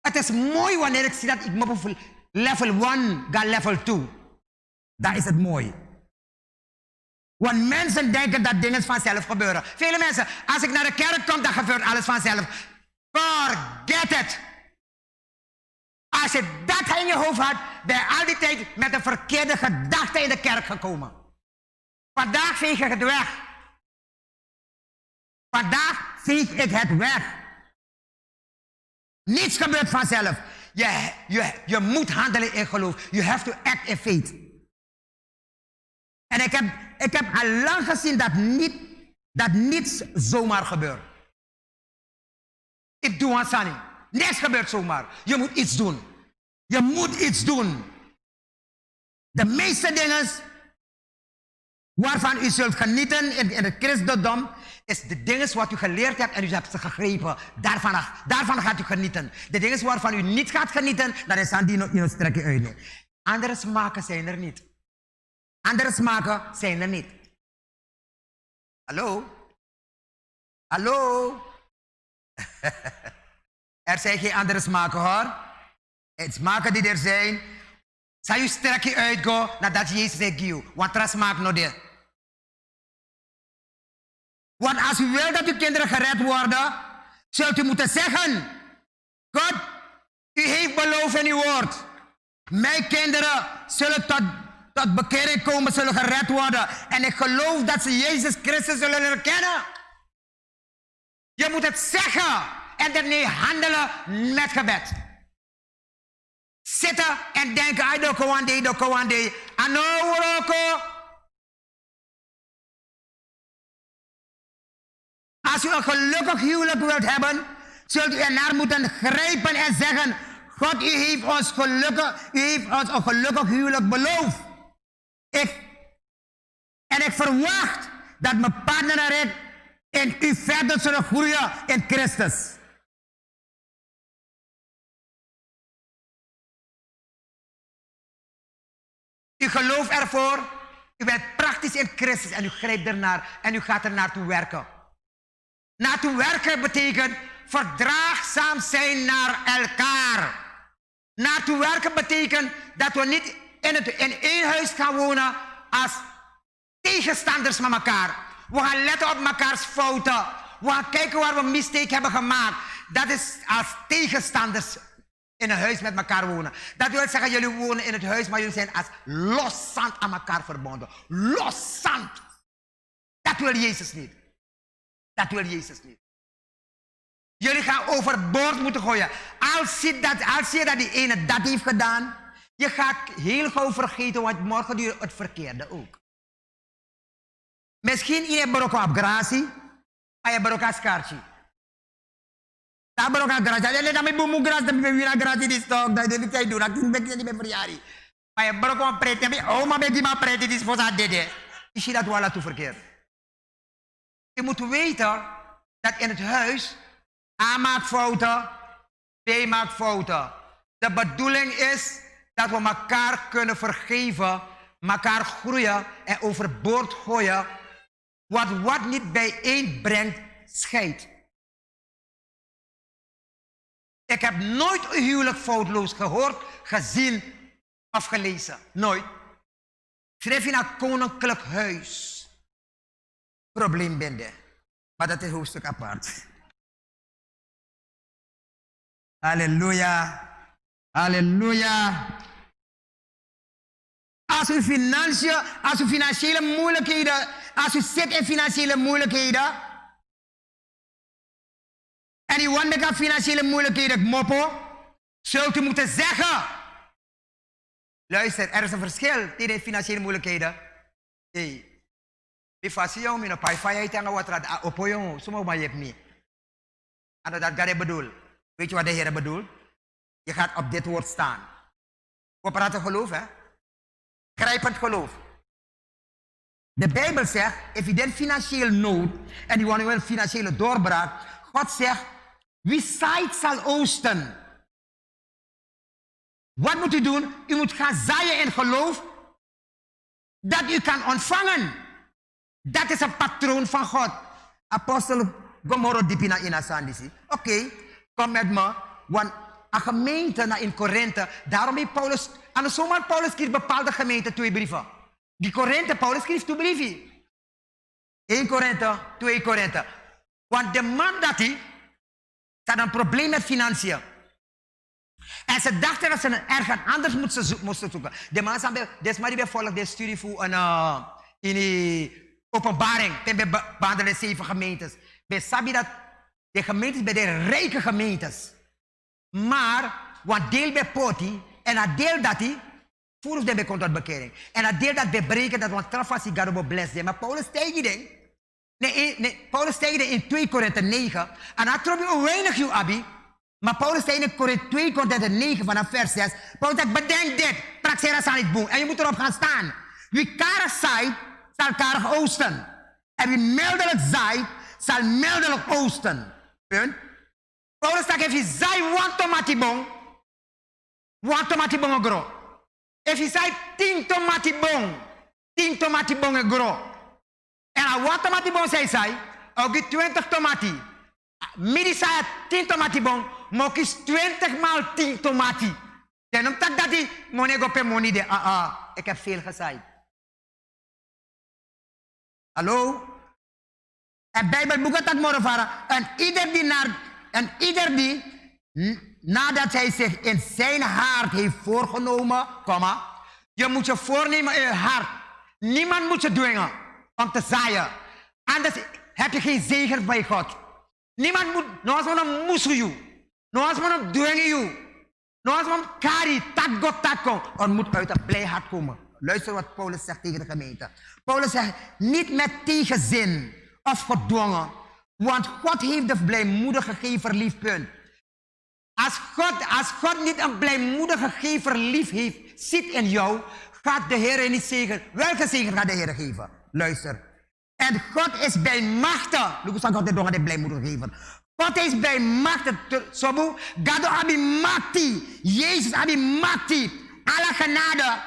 Het is mooi wanneer ik zie dat ik me van level 1 ga level 2. Dan is het mooi. Want mensen denken dat dingen vanzelf gebeuren. Vele mensen, als ik naar de kerk kom, dan gebeurt alles vanzelf. Forget it. Als je dat in je hoofd had, ben je al die tijd met een verkeerde gedachte in de kerk gekomen. Vandaag veeg ik het weg. Vandaag veeg ik het weg. Niets gebeurt vanzelf. Je moet handelen in geloof. You have to act in faith. En ik heb al lang gezien dat niets zomaar gebeurt. Ik doe wat niet. Niks gebeurt zomaar. Je moet iets doen. Je moet iets doen. De meeste dingen waarvan u zult genieten in het christendom, is de dingen wat u geleerd hebt en u hebt ze gegrepen. Daarvan gaat u genieten. De dingen waarvan u niet gaat genieten, dan is aan die strek je uit. Andere smaken zijn er niet. Andere smaken zijn er niet. Hallo? Er zijn geen andere smaken hoor. Het smaken die er zijn. Zal je sterk uitgaan nadat Jezus zegt you. Want er smaakt nog dit. Want als u wil dat uw kinderen gered worden, zult u moeten zeggen: God, u heeft beloofd in uw woord. Mijn kinderen zullen tot bekering komen, zullen gered worden. En ik geloof dat ze Jezus Christus zullen leren kennen. Je moet het zeggen en daarmee handelen met gebed. Zitten en denken, I don't go one day. I know Roko. Als u een gelukkig huwelijk wilt hebben, zult u ernaar moeten grijpen en zeggen: God, u heeft ons een gelukkig huwelijk beloofd. Ik verwacht dat mijn partner en ik in u verder zullen groeien in Christus. U gelooft ervoor, u bent praktisch in Christus en u grijpt ernaar en u gaat er naartoe werken. Naartoe werken betekent verdraagzaam zijn naar elkaar. Naartoe werken betekent dat we niet in één huis gaan wonen als tegenstanders met elkaar. We gaan letten op mekaars fouten. We gaan kijken waar we mistake hebben gemaakt. Dat is als tegenstanders in een huis met elkaar wonen. Dat wil zeggen, jullie wonen in het huis, maar jullie zijn als los zand aan elkaar verbonden. Los zand. Dat wil Jezus niet. Dat wil Jezus niet. Jullie gaan overboord moeten gooien. Als je dat die ene dat heeft gedaan, je gaat heel gauw vergeten, want morgen doe je het verkeerde ook. Misschien in je baroko op gratie, en je baroko als kaartje. Dat baroko als gratie. Dat is boem gratie, dat is weer gratie die stok, dat is niet doen, dat is niet meer verjaardag. Maar je baroko op pret, dat is oma met die maar pret, die is voor dat dede. Is je dat wel toe verkeerd? Je moet weten dat in het huis A maakt fouten, B maakt fouten. De bedoeling is dat we elkaar kunnen vergeven, elkaar groeien en overboord gooien. Wat niet bijeenbrengt, scheidt. Ik heb nooit een huwelijk foutloos gehoord, gezien of gelezen. Nooit. Schrijf je naar koninklijk huis. Probleem binden. Maar dat is een hoofdstuk apart. Halleluja. Halleluja. Als u financiële moeilijkheden, als u zit in financiële moeilijkheden, en u want met financiële moeilijkheden moppen, zult u moeten zeggen: luister, er is een verschil tegen financiële moeilijkheden. Hey. If I see you, I'm going to pay wat er op je sommige maar je hebt mee. En dat ga je bedoel. Weet je wat de Heer bedoelt? Je gaat op dit woord staan. We praten geloof, hè? Grijpend geloof. De Bijbel zegt, if je denkt financieel nood en je want een financiële doorbraak, God zegt, wie zaait zal oosten. Wat moet u doen? U moet gaan zaaien in geloof dat u kan ontvangen. Dat is een patroon van God. Apostel Gomorro Dipina Inasandisi. Oké, kom met me. Want een gemeente in Korinthe, daarom heeft Paulus, en zomaar Paulus schreef bepaalde gemeenten 2 brieven. Die Korinthe, Paulus schreef 2 brieven. 1 Korinthe, 2 Korinthe. Want de man dat hij, had een probleem met financiën. En ze dachten dat ze ergens anders moesten zoeken. De man zei, dit maar die volgt de studie voor in die openbaring. Bij behandelen 7 gemeentes. Bij Sabi dat de gemeentes bij de rijke gemeentes. Maar, wat deel bij Poti, en dat deel dat hij, voert hij bij komt tot bekering. En dat deel dat bebreken, dat want trafas die God bless. Maar Paulus tegen die ding. Nee, Paulus tegen in 2 Korinthe 9. En dat trok je weinig je abi. Maar Paulus zei in 2 Korinthe 9 vanaf vers 6. Paulus zegt, bedenk dit. Praxeras aan het boom. En je moet erop gaan staan. Wie karig zaait, zal karig oosten. En wie meldelijk zaait, zal meldelijk oosten. Punt. Paulus zegt, if je zaait one tomati bon gro. If je zaait 10 tomati bon gro. En aan wat tomati bon zei, ook 20 tomati. Medisaya 10 tomati bon, mokis 20 maal 10 tomati. En omdat dat die monego pe moni de, ik heb veel gezaaid. Hallo? En Bijbelboek dat morgen en ieder die nadat hij zich in zijn hart heeft voorgenomen, je moet je voornemen in je hart. Niemand moet je dwingen om te zaaien. Anders heb je geen zegen bij God. Niemand moet, nog eens een moesu you. Nog eens een dwingen you. Nog eens een kari, tak God takko. Er moet uit een blij hart komen. Luister wat Paulus zegt tegen de gemeente. Paulus zegt, niet met tegenzin of gedwongen. Want God heeft de blijmoedige gever lief, punt. Als God niet een blijmoedige gever lief heeft, zit in jou, gaat de Heer niet zegen. Welke zegen gaat de Heer geven? Luister. En God is bij machten. Lucas God de donga de blijmoedige gever. God is bij machten. Sobu, Gado abi makti. Jezus abi makti. Alle genade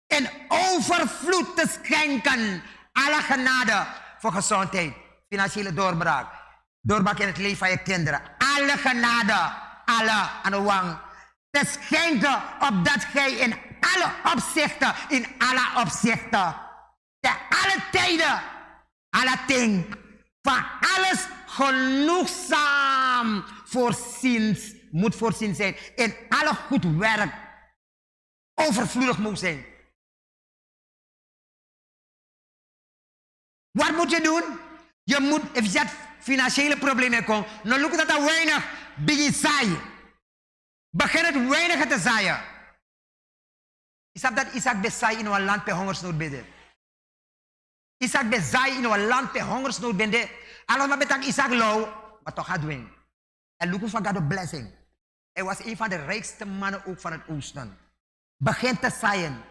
in overvloed te schenken. Alle genade voor gezondheid, financiële doorbraak. Doorbraak in het leven van je kinderen. Alle genade, alle aan de wang. Te schenken opdat gij in alle opzichten, te alle tijden, alle dingen, van alles genoegzaam moet voorzien zijn. In alle goed werk overvloedig moet zijn. Wat moet je doen? Je moet, als je financiële problemen komt, dan lukt dat weinig, begin zaaien. Begin het weinige te zaaien. Is dat Isaac bezaai in een land per hongersnood bidden? Isaac bezaai in een land per hongersnood bidden. Alles maar betak Isaac lauw, maar toch gaat doen. En lukt van God de blessing. Hij was een van de rijkste mannen ook van het oosten. Begin te zaaien.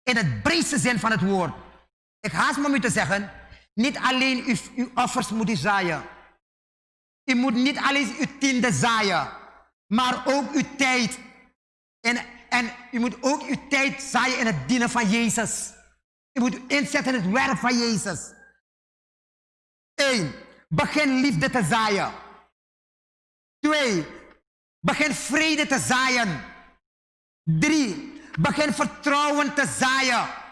In het breedste zin van het woord. Ik haast me om u te zeggen, niet alleen uw offers moet u zaaien. U moet niet alleen uw tiende zaaien, maar ook uw tijd. En u moet ook uw tijd zaaien in het dienen van Jezus. U moet u inzetten in het werk van Jezus. 1. Begin liefde te zaaien. 2. Begin vrede te zaaien. 3. Begin vertrouwen te zaaien.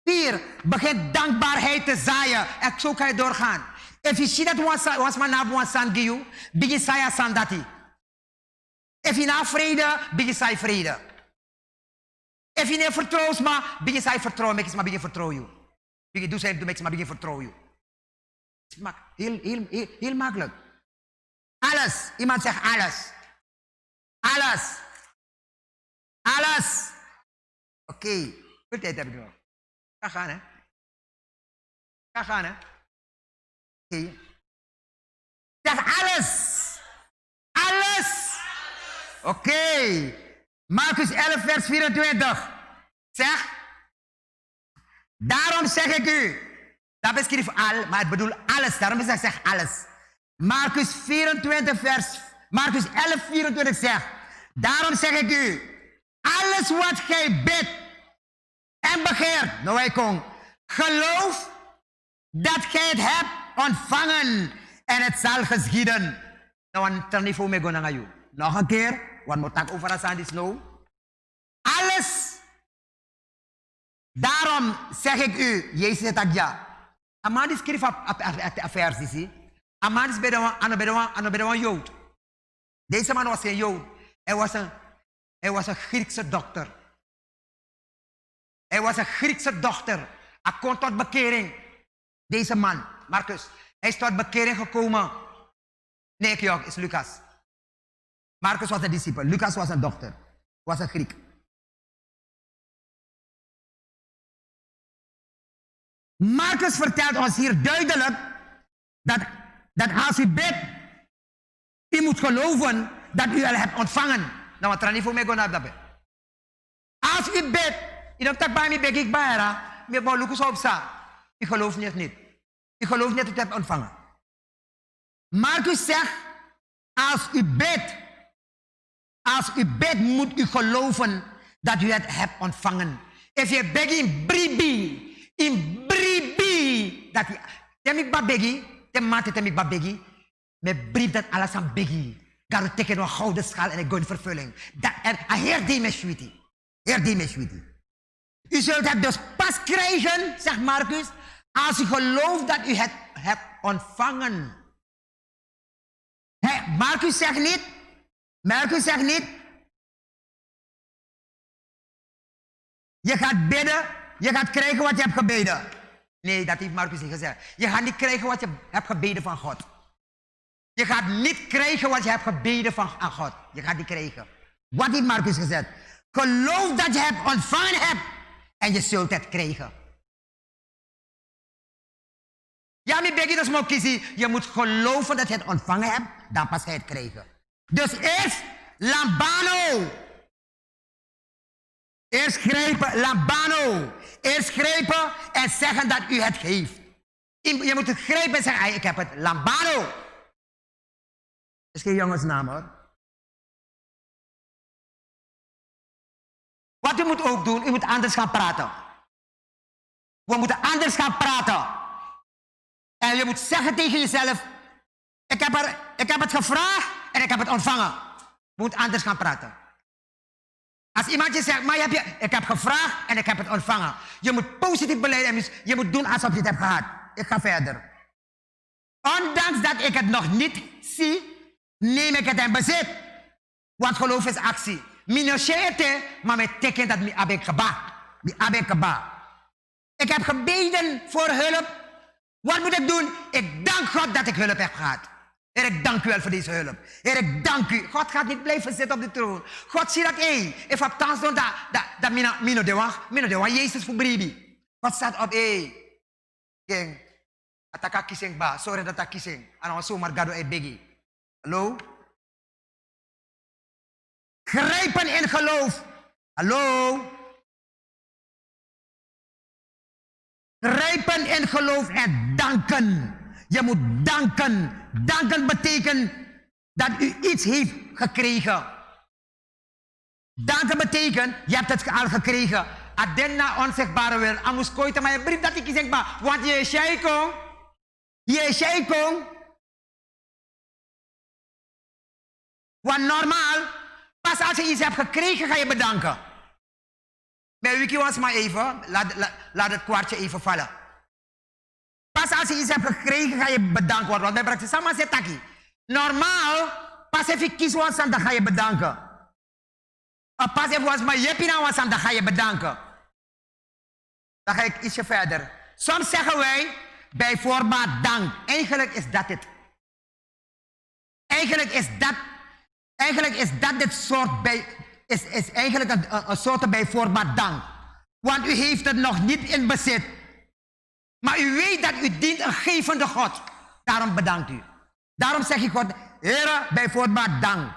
4. Begin dankbaarheid te zaaien. En zo kan je doorgaan. If you see that was my nabu wan san giyu, begin saya san dati. If je na vrede, begin saya vrede. If je niet vertrouwt, maar begin saya vertrouwen, maar begin vertrouwen. Begin doe zij maar begin vertrouwen. Heel makkelijk. Alles. Iemand zegt alles. Alles. Alles. Oké. Hoeveel tijd heb ik nog? Ga gaan, hè? Ga gaan, hè? Oké. Zeg alles. Alles. Oké. Marcus 11, vers 24. Zeg. Daarom zeg ik u. Dat beschrijft al, maar het bedoelt alles. Daarom zeg alles. Marcus 11, 24 zegt. Daarom zeg ik u. Alles wat gij bidt en begeert. Nou wij kom. Geloof dat gij het hebt ontvangen. En het zal geschieden. Nou, een terniveau mee gaan naar jou. Nog een keer. Want moet ik over aan die snow. Alles. Daarom zeg ik u. Jezus zegt ja. Amadis schreef een vers. Amadis bij de Jood. Deze man was geen Jood. Hij was een Griekse dokter. Hij was een Griekse dokter. Hij kon tot bekering. Deze man, Marcus. Hij is tot bekering gekomen. Nee, joh, is Lucas. Marcus was een discipel. Lucas was een dokter. Was een Griek. Marcus vertelt ons hier duidelijk dat als u bidt, u moet geloven dat u al hebt ontvangen. Nou, wat er niet voor mij gaan hebben. Als u bidt, u denkt dat bij mij beg ik bij haar, maar ik Lucas op sta. Ik geloof niet. Ik geloof niet dat u het hebt ontvangen. Marcus zegt, als u bidt, moet u geloven dat u het hebt ontvangen. If je beg in bribi, dat je temik babegi, temate temik babegi, Met brief dat alles aan biggie. Gaat het tekenen een gouden schaal en ik ga in vervulling. En heer die me, sweetie. Heer die me, sweetie. U zult het dus pas krijgen, zegt Marcus, als u gelooft dat u het hebt ontvangen. Marcus zegt niet, je gaat bidden, je gaat krijgen wat je hebt gebeden. Nee, dat heeft Marcus niet gezegd. Je gaat niet krijgen wat je hebt gebeden van God. Je gaat niet krijgen wat je hebt gebeden van God. Je gaat niet krijgen. Wat heeft Marcus gezegd? Geloof dat je het ontvangen hebt en je zult het krijgen. Ja, mi beg je dus maar kiezen. Je moet geloven dat je het ontvangen hebt, dan pas ga je het krijgen. Dus eerst lambano. Eerst grijpen, lambano. Eerst grijpen en zeggen dat u het geeft. Je moet het grijpen en zeggen, ik heb het, lambano. Dat is geen jongensnaam hoor. Wat u moet ook doen, u moet anders gaan praten. We moeten anders gaan praten. En je moet zeggen tegen jezelf, ik heb het gevraagd en ik heb het ontvangen. Je moet anders gaan praten. Als iemand je zegt, maar ik heb gevraagd en ik heb het ontvangen. Je moet positief beleid en je moet doen alsof je het hebt gehad. Ik ga verder. Ondanks dat ik het nog niet zie, neem ik het in bezit. Want geloof is actie. Minocheete, maar met teken dat mi abekaba. Ik heb gebeden voor hulp. Wat moet ik doen? Ik dank God dat ik hulp heb gehad. Heer, ik dank u wel voor deze hulp. Heer, ik dank u. God gaat niet blijven zitten op de troon. God ziet dat, ik heb thans doen dat mino de wan Jezus voor bribi. God staat op, King. Ataka kissing ba, sorry dat ik kissing. En dan zomaar gado biggie. Hallo? Grijpen in geloof. Hallo? Grijpen in geloof en danken. Je moet danken. Danken betekent dat u iets heeft gekregen. Danken betekent, je hebt het al gekregen. Adenna onzichtbare wil. Amus koite maar je brief dat ik zeg maar. Want je is sheikong. Want normaal, pas als je iets hebt gekregen, ga je bedanken. Bij Wiki was maar even, laat het kwartje even vallen. Pas als je iets hebt gekregen, ga je bedanken worden. Want bij praktijk sama zit taki. Normaal, pas even kies was dan ga je bedanken. Of pas even was maar jepina was dan ga je bedanken. Dan ga ik ietsje verder. Soms zeggen wij, bij voorbaat dank. Eigenlijk is dat het. Eigenlijk is dat dit soort bij... Is eigenlijk een soort bij voorbaat dank. Want u heeft het nog niet in bezit. Maar u weet dat u dient een gevende God. Daarom bedankt u. Daarom zeg ik God, Heere, bij voorbaat dank.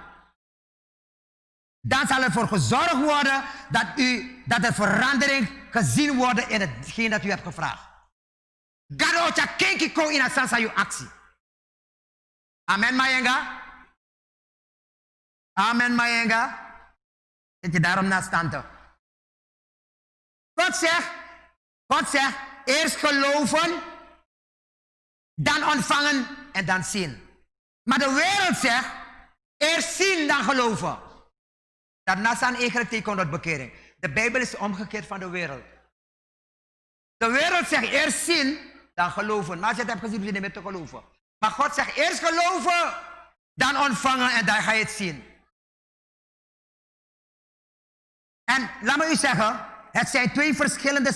Dan zal er voor gezorgd worden dat er verandering gezien wordt in hetgeen dat u hebt gevraagd. Garocha kenki ko in asansa uw actie. Amen, Mayenga. Amen, Mayenga. Dat je daarom naast standen. God zegt, eerst geloven, dan ontvangen en dan zien. Maar de wereld zegt, eerst zien, dan geloven. Daarna staan eigenlijk teken tot bekering. De Bijbel is omgekeerd van de wereld. De wereld zegt eerst zien, dan geloven. Maar als je het hebt gezien, hoef je niet meer te geloven. Maar God zegt eerst geloven, dan ontvangen en dan ga je het zien. En laat me u zeggen, het zijn twee verschillende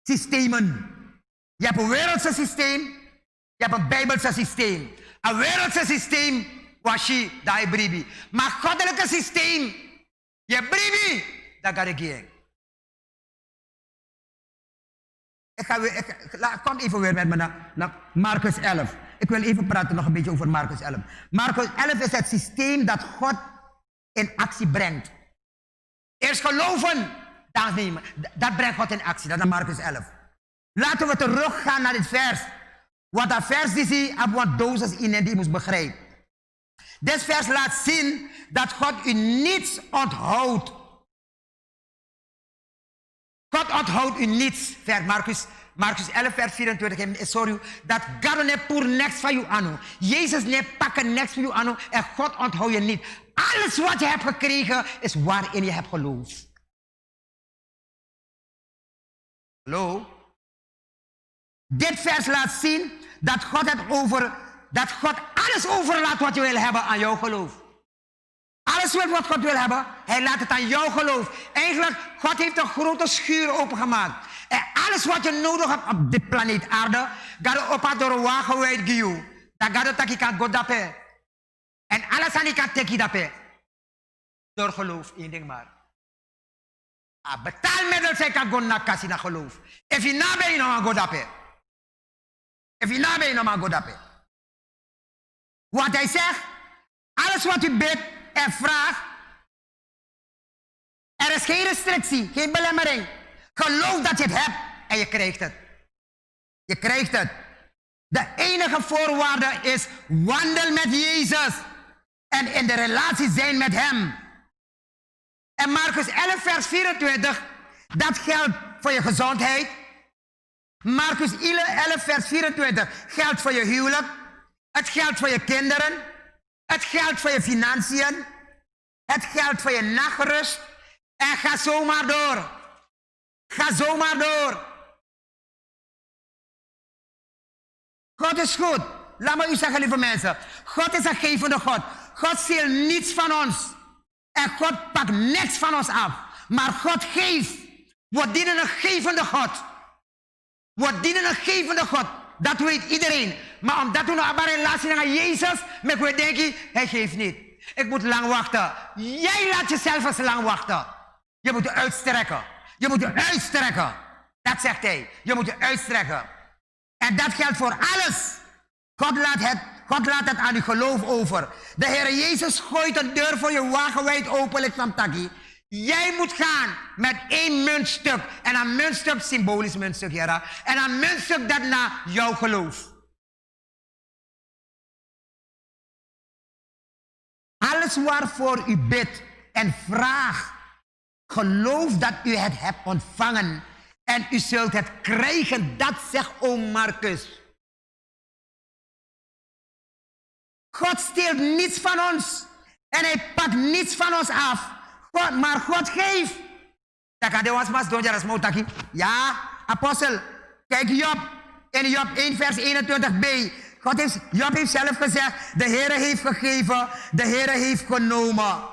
systemen. Je hebt een wereldse systeem, je hebt een Bijbelse systeem. Een wereldse systeem was je, dat je bribi. Maar goddelijke systeem, je bribi, dat ga ik hier. Kom even weer met me naar Marcus 11. Ik wil even praten nog een beetje over Marcus 11. Marcus 11 is het systeem dat God in actie brengt. Eerst geloven, dan nemen. Dat brengt God in actie. Dat is Marcus 11. Laten we teruggaan naar dit vers. Want dat vers die zie je, wat dozens in die moest begrijpen. Dit vers laat zien dat God u niets onthoudt. God onthoudt u niets. Vers Marcus Marcus 11 vers 24. Sorry, dat God ne pour niks van jou aan. Jezus ne pakken niks van jou aan. En God onthoudt je niet. Alles wat je hebt gekregen is waarin je hebt geloofd. Hallo? Dit vers laat zien dat God alles overlaat wat je wil hebben aan jouw geloof. Alles wat God wil hebben, hij laat het aan jouw geloof. Eigenlijk, God heeft een grote schuur opengemaakt. En alles wat je nodig hebt op dit planeet aarde, gaat je op door een wagen wijd. Dat gaat je taki kan God dapen. En alles aan die kan teki dapen. Door geloof, één ding maar. Betaalmiddel zijn kan God nakasi na geloof. If je na ben je nog aan God dapen. If je na ben je nog aan God dapen. Wat hij zegt, alles wat u bidt en vraagt, er is geen restrictie, geen belemmering. Geloof dat je het hebt en je krijgt het. Je krijgt het. De enige voorwaarde is wandel met Jezus en in de relatie zijn met hem. En Marcus 11 vers 24, dat geldt voor je gezondheid. Marcus 11 vers 24 geldt voor je huwelijk. Het geldt voor je kinderen. Het geldt voor je financiën. Het geldt voor je nachtrust. En ga zomaar door. Ga zomaar door. God is goed. Laat me u zeggen, lieve mensen. God is een gevende God. God steelt niets van ons. En God pakt niks van ons af. Maar God geeft. We dienen een gevende God. We dienen een gevende God. Dat weet iedereen. Maar omdat we nog een relatie naar Jezus, met we denken, hij geeft niet. Ik moet lang wachten. Jij laat jezelf eens lang wachten. Je moet je uitstrekken. Je moet je uitstrekken. Dat zegt hij. Je moet je uitstrekken. En dat geldt voor alles. God laat het aan uw geloof over. De Heer Jezus gooit een deur voor je wagenwijd open, van Taki. Jij moet gaan met 1 muntstuk. En een muntstuk, symbolisch muntstuk, ja. En een muntstuk dat naar jouw geloof. Alles waarvoor u bidt en vraagt, geloof dat u het hebt ontvangen. En u zult het krijgen, dat zegt oom Marcus. God steelt niets van ons. En hij pakt niets van ons af. Maar God geeft. Ja, apostel. Kijk Job. In Job 1 vers 21b. Job heeft zelf gezegd. De Heere heeft gegeven. De Heere heeft genomen.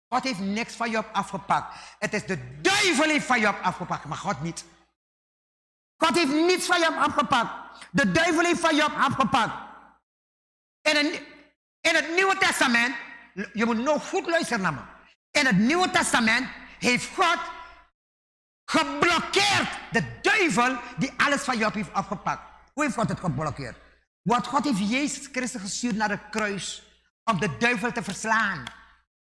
God heeft niks van Job afgepakt. Het is de duivel heeft van Job afgepakt. Maar God niet. God heeft niets van Job afgepakt. De duivel heeft van Job afgepakt. In het Nieuwe Testament. Je moet nou goed luisteren naar me. In het Nieuwe Testament heeft God geblokkeerd de duivel die alles van Job heeft afgepakt. Hoe heeft God het geblokkeerd? Want God heeft Jezus Christus gestuurd naar het kruis om de duivel te verslaan.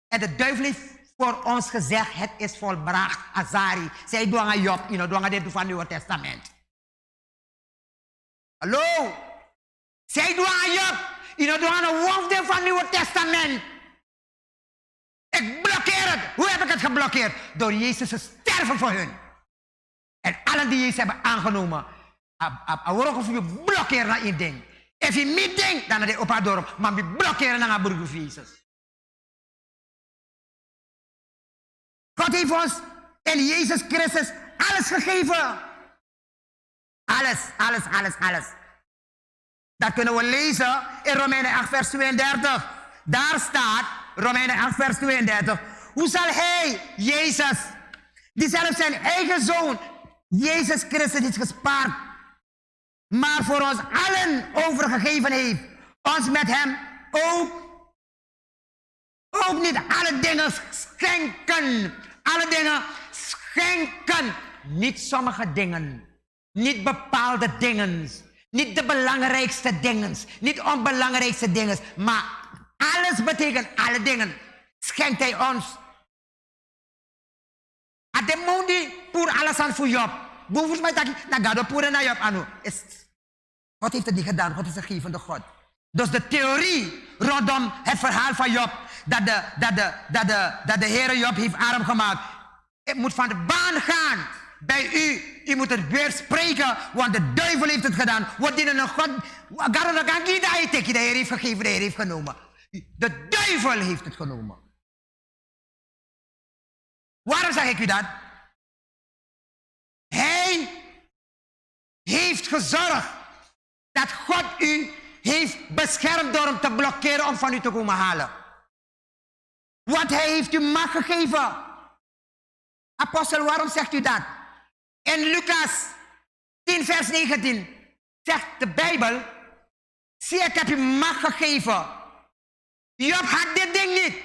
En de duivel heeft voor ons gezegd, het is volbracht, Azari. Zij doen aan Job, doen aan dit van het Nieuwe Testament. Hallo? Zij doen aan Job, doen aan een wolfdeel van het Nieuwe Testament. Ik blokkeer het. Hoe heb ik het geblokkeerd? Door Jezus te sterven voor hun. En allen die Jezus hebben aangenomen, je blokkeren naar één ding. Als je niet denkt, dan is het op haar dorp. Maar je blokkeren naar haar broer van Jezus. God heeft ons in Jezus Christus alles gegeven. Alles. Dat kunnen we lezen in Romeinen 8 vers 32. Daar staat, Romeinen 8 vers 32. Hoe zal hij, Jezus, die zelf zijn eigen zoon, Jezus Christus heeft gespaard, maar voor ons allen overgegeven heeft, ons met hem ook niet alle dingen schenken. Alle dingen schenken. Niet sommige dingen. Niet bepaalde dingen. Niet de belangrijkste dingen. Niet onbelangrijkste dingen. Maar alles betekent alle dingen. Schenkt hij ons. At de mondi pour alles aan voor Job. Volgens mij dat ik naar pour naar Job aan. God heeft het niet gedaan. God is een gevende God. Dus de theorie rondom het verhaal van Job, dat de Heere Job heeft arm gemaakt, het moet van de baan gaan. bij u. U moet het weer spreken, want de duivel heeft het gedaan. Wat dienen een God? De Heer heeft gegeven, de Heer heeft genomen. De duivel heeft het genomen. Waarom zeg ik u dat? Hij heeft gezorgd dat God u heeft beschermd door hem te blokkeren om van u te komen halen. Want hij heeft u macht gegeven. Apostel, waarom zegt u dat? In Lucas 10 vers 19 zegt de Bijbel, zie, ik heb u macht gegeven. Job had dit ding niet.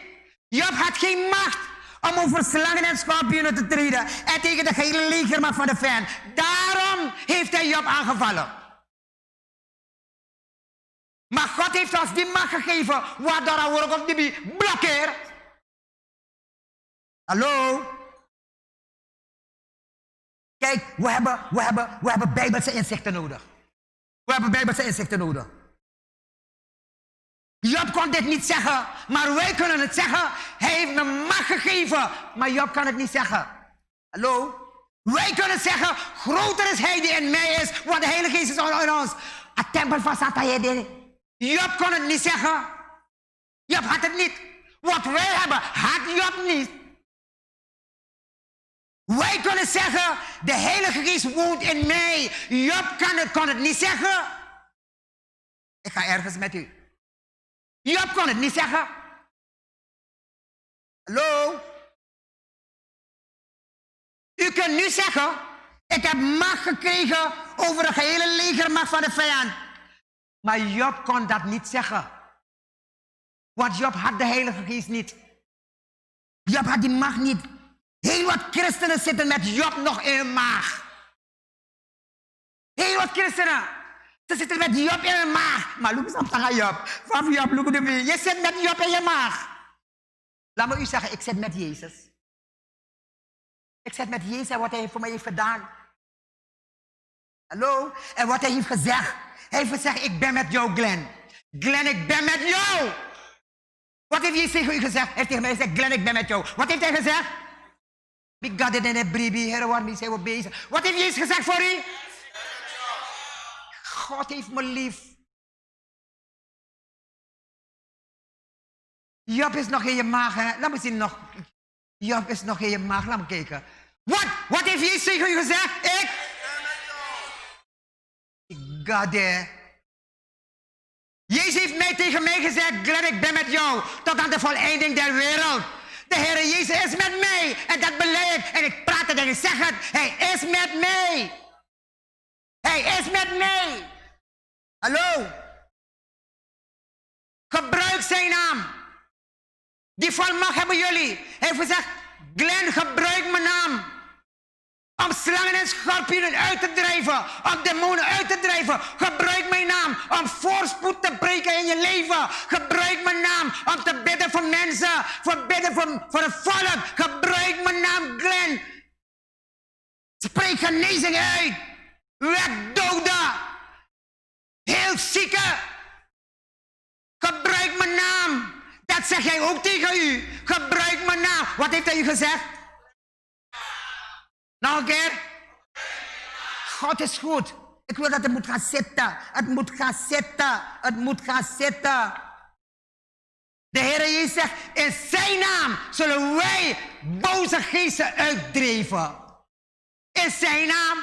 Job had geen macht om over slangen en schorpioenen te treden en tegen de hele legermacht van de vijand. Daarom heeft hij Job aangevallen. Maar God heeft ons die macht gegeven, waardoor hij ook op die blokkeert. Hallo? Kijk, we hebben Bijbelse inzichten nodig. We hebben Bijbelse inzichten nodig. Job kon dit niet zeggen, maar wij kunnen het zeggen. Hij heeft me macht gegeven, maar Job kan het niet zeggen. Hallo? Wij kunnen zeggen, groter is hij die in mij is, want de Heilige Geest is in ons. Het tempel van Satan. Job kon het niet zeggen. Job had het niet. Wat wij hebben, had Job niet. Wij kunnen zeggen, de Heilige Geest woont in mij. Job kon het niet zeggen. Ik ga ergens met u. Job kon het niet zeggen. Hallo? U kunt nu zeggen, ik heb macht gekregen over de gehele legermacht van de vijand. Maar Job kon dat niet zeggen. Want Job had de Heilige Geest niet. Job had die macht niet. Heel wat christenen zitten met Job nog in hun maag. Heel wat christenen. Ze zitten met Job in hun maag. Maar look eens op tegen Job. Van Job, look op me. Je zit met Job in je maag. Laat me u zeggen, ik zit met Jezus. Ik zit met Jezus en wat hij voor mij heeft gedaan. Hallo? En wat hij heeft gezegd. Hij heeft gezegd, ik ben met jou, Glenn. Glenn, ik ben met jou. Wat heeft Jezus tegen u gezegd? Hij heeft tegen mij gezegd, Glenn, ik ben met jou. Wat heeft hij gezegd? Ik ga dit in het briefje, Heer, waarmee zijn we bezig? Wat heeft Jezus gezegd voor u? God heeft me lief. Job is nog in je maag, hè? Laat me zien nog. Job is nog in je maag, laat me kijken. Wat heeft Jezus tegen u gezegd? Ik ga dit. Jezus heeft tegen mij gezegd, Glenn, ik ben met jou tot aan de voleinding der wereld. De Heer Jezus is met mij en dat beleid ik. En ik praat het en ik zeg het, hij is met mij. Hij is met mij. Hallo? Gebruik zijn naam. Die volmacht hebben jullie. Hij heeft gezegd, Glenn, gebruik mijn naam. Om slangen en schorpioenen uit te drijven. Om demonen uit te drijven. Gebruik mijn naam om voorspoed te breken in je leven. Gebruik mijn naam om te bidden voor mensen. Voor bidden voor het volk. Gebruik mijn naam, Glenn. Spreek genezing uit. Weg doden. Heel zieken. Gebruik mijn naam. Dat zeg jij ook tegen u. Gebruik mijn naam. Wat heeft hij u gezegd? Nog een keer. God is goed. Ik wil dat het moet gaan zitten. Het moet gaan zitten. Het moet gaan zitten. De Heer Jezus zegt, in zijn naam zullen wij boze geesten uitdrijven. In zijn naam.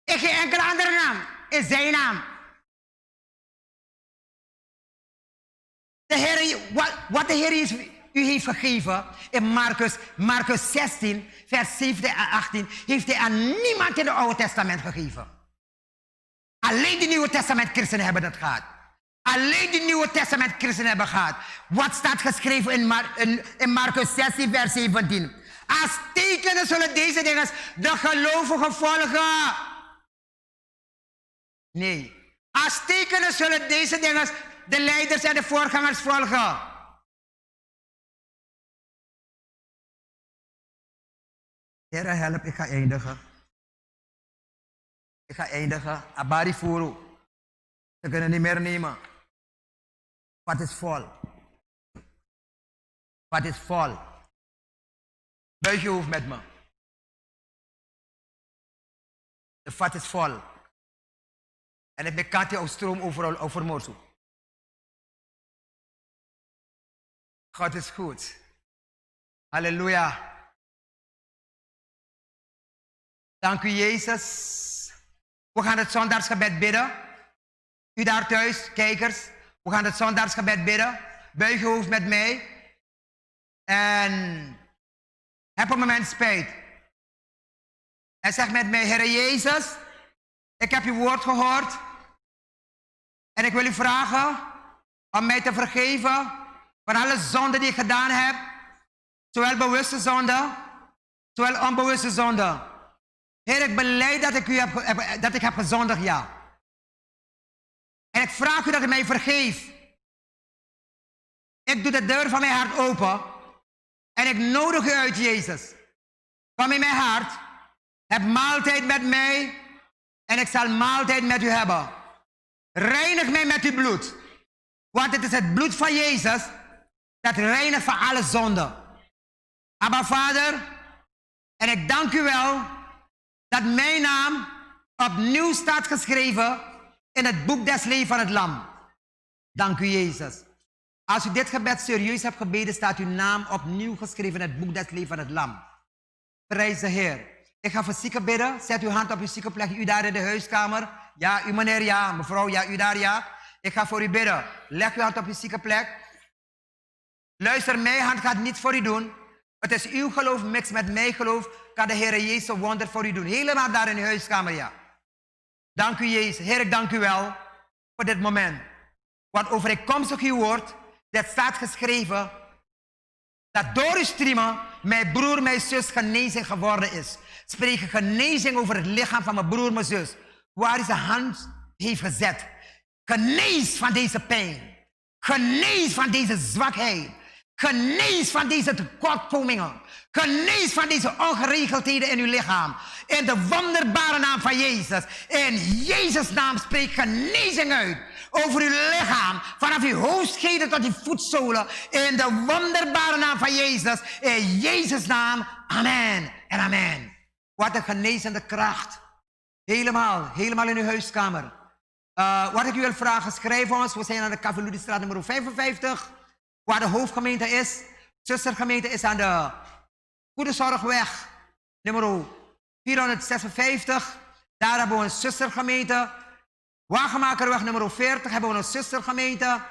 In geen enkele andere naam. In zijn naam. De Heer, wat de Heer Jezus u heeft gegeven in Marcus 16, vers 17 en 18, heeft hij aan niemand in het Oude Testament gegeven. Alleen de Nieuwe Testament christenen hebben dat gehad. Alleen de Nieuwe Testament christenen hebben gehad. Wat staat geschreven in Marcus 16, vers 17? Als tekenen zullen deze dingen de gelovigen volgen. Nee. Als tekenen zullen deze dingen de leiders en de voorgangers volgen. Heere, help, ik ga eindigen. Ik ga eindigen. Abari Furu. Ze kunnen niet meer nemen. Wat is vol? Wat is vol? Buig je hoofd met me. De vat is vol. En het bekat je stroom overal over morzo. God is goed. Halleluja. Dank u, Jezus. We gaan het zondagsgebed bidden. U daar thuis, kijkers. We gaan het zondagsgebed bidden. Buig je hoofd met mij. En heb een moment spijt. En zeg met mij, Heer Jezus, ik heb uw woord gehoord. En ik wil u vragen om mij te vergeven van alle zonden die ik gedaan heb. Zowel bewuste zonden, zowel onbewuste zonden. Heer, ik belijd dat ik heb gezondigd, ja. En ik vraag u dat u mij vergeeft. Ik doe de deur van mijn hart open. En ik nodig u uit, Jezus. Kom in mijn hart. Heb maaltijd met mij. En ik zal maaltijd met u hebben. Reinig mij met uw bloed. Want het is het bloed van Jezus dat reinigt van alle zonden. Abba, Vader. En ik dank u wel dat mijn naam opnieuw staat geschreven in het boek des levens van het Lam. Dank u, Jezus. Als u dit gebed serieus hebt gebeden, staat uw naam opnieuw geschreven in het boek des levens van het Lam. Prijs de Heer. Ik ga voor zieken bidden. Zet uw hand op uw ziekenplek. U daar in de huiskamer. Ja, u meneer, ja. Mevrouw, ja, u daar, ja. Ik ga voor u bidden. Leg uw hand op uw ziekenplek. Luister, mijn hand gaat niets voor u doen. Het is uw geloof, mix met mijn geloof. Kan de Heer Jezus een wonder voor u doen. Helemaal daar in uw huiskamer, ja. Dank u, Jezus. Heer, ik dank u wel voor dit moment. Want overeenkomstig uw woord, dat staat geschreven, dat door uw streamen mijn broer, mijn zus genezing geworden is. Spreek genezing over het lichaam van mijn broer, mijn zus. Waar hij zijn hand heeft gezet. Genees van deze pijn. Genees van deze zwakheid. Genees van deze tekortkomingen. Genees van deze ongeregeldheden in uw lichaam. In de wonderbare naam van Jezus. In Jezus' naam spreek genezing uit. Over uw lichaam. Vanaf uw hoofdschedel tot uw voetzolen. In de wonderbare naam van Jezus. In Jezus' naam. Amen en amen. Wat een genezende kracht. Helemaal in uw huiskamer. Wat ik u wil vragen, schrijf ons. We zijn aan de Cavalloudistraat nummer 55. Waar de hoofdgemeente is. Zustergemeente is aan de Goede Zorgweg nummer 456. Daar hebben we een zustergemeente. Wagenmakerweg nummer 40 hebben we een zustergemeente.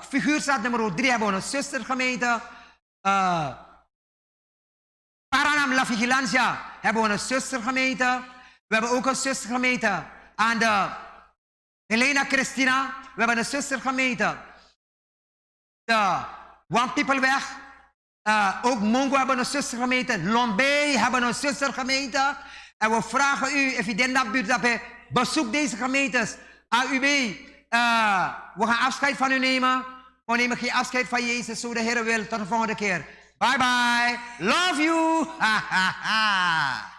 Figuurstraat nummer 3 hebben we een zustergemeente. Paranam La Vigilancia hebben we een zustergemeente. We hebben ook een zustergemeente aan de Helena Christina. We hebben een zustergemeente. De One Peopleweg. Ook Mongo hebben een zustergemeente. Lombay hebben een zustergemeente. En we vragen u, if u in dat buurt hebt, bezoek deze gemeentes. AUB. We gaan afscheid van u nemen. We nemen geen afscheid van Jezus, zo de Heer wil. Tot de volgende keer. Bye bye. Love you. Ha ha ha.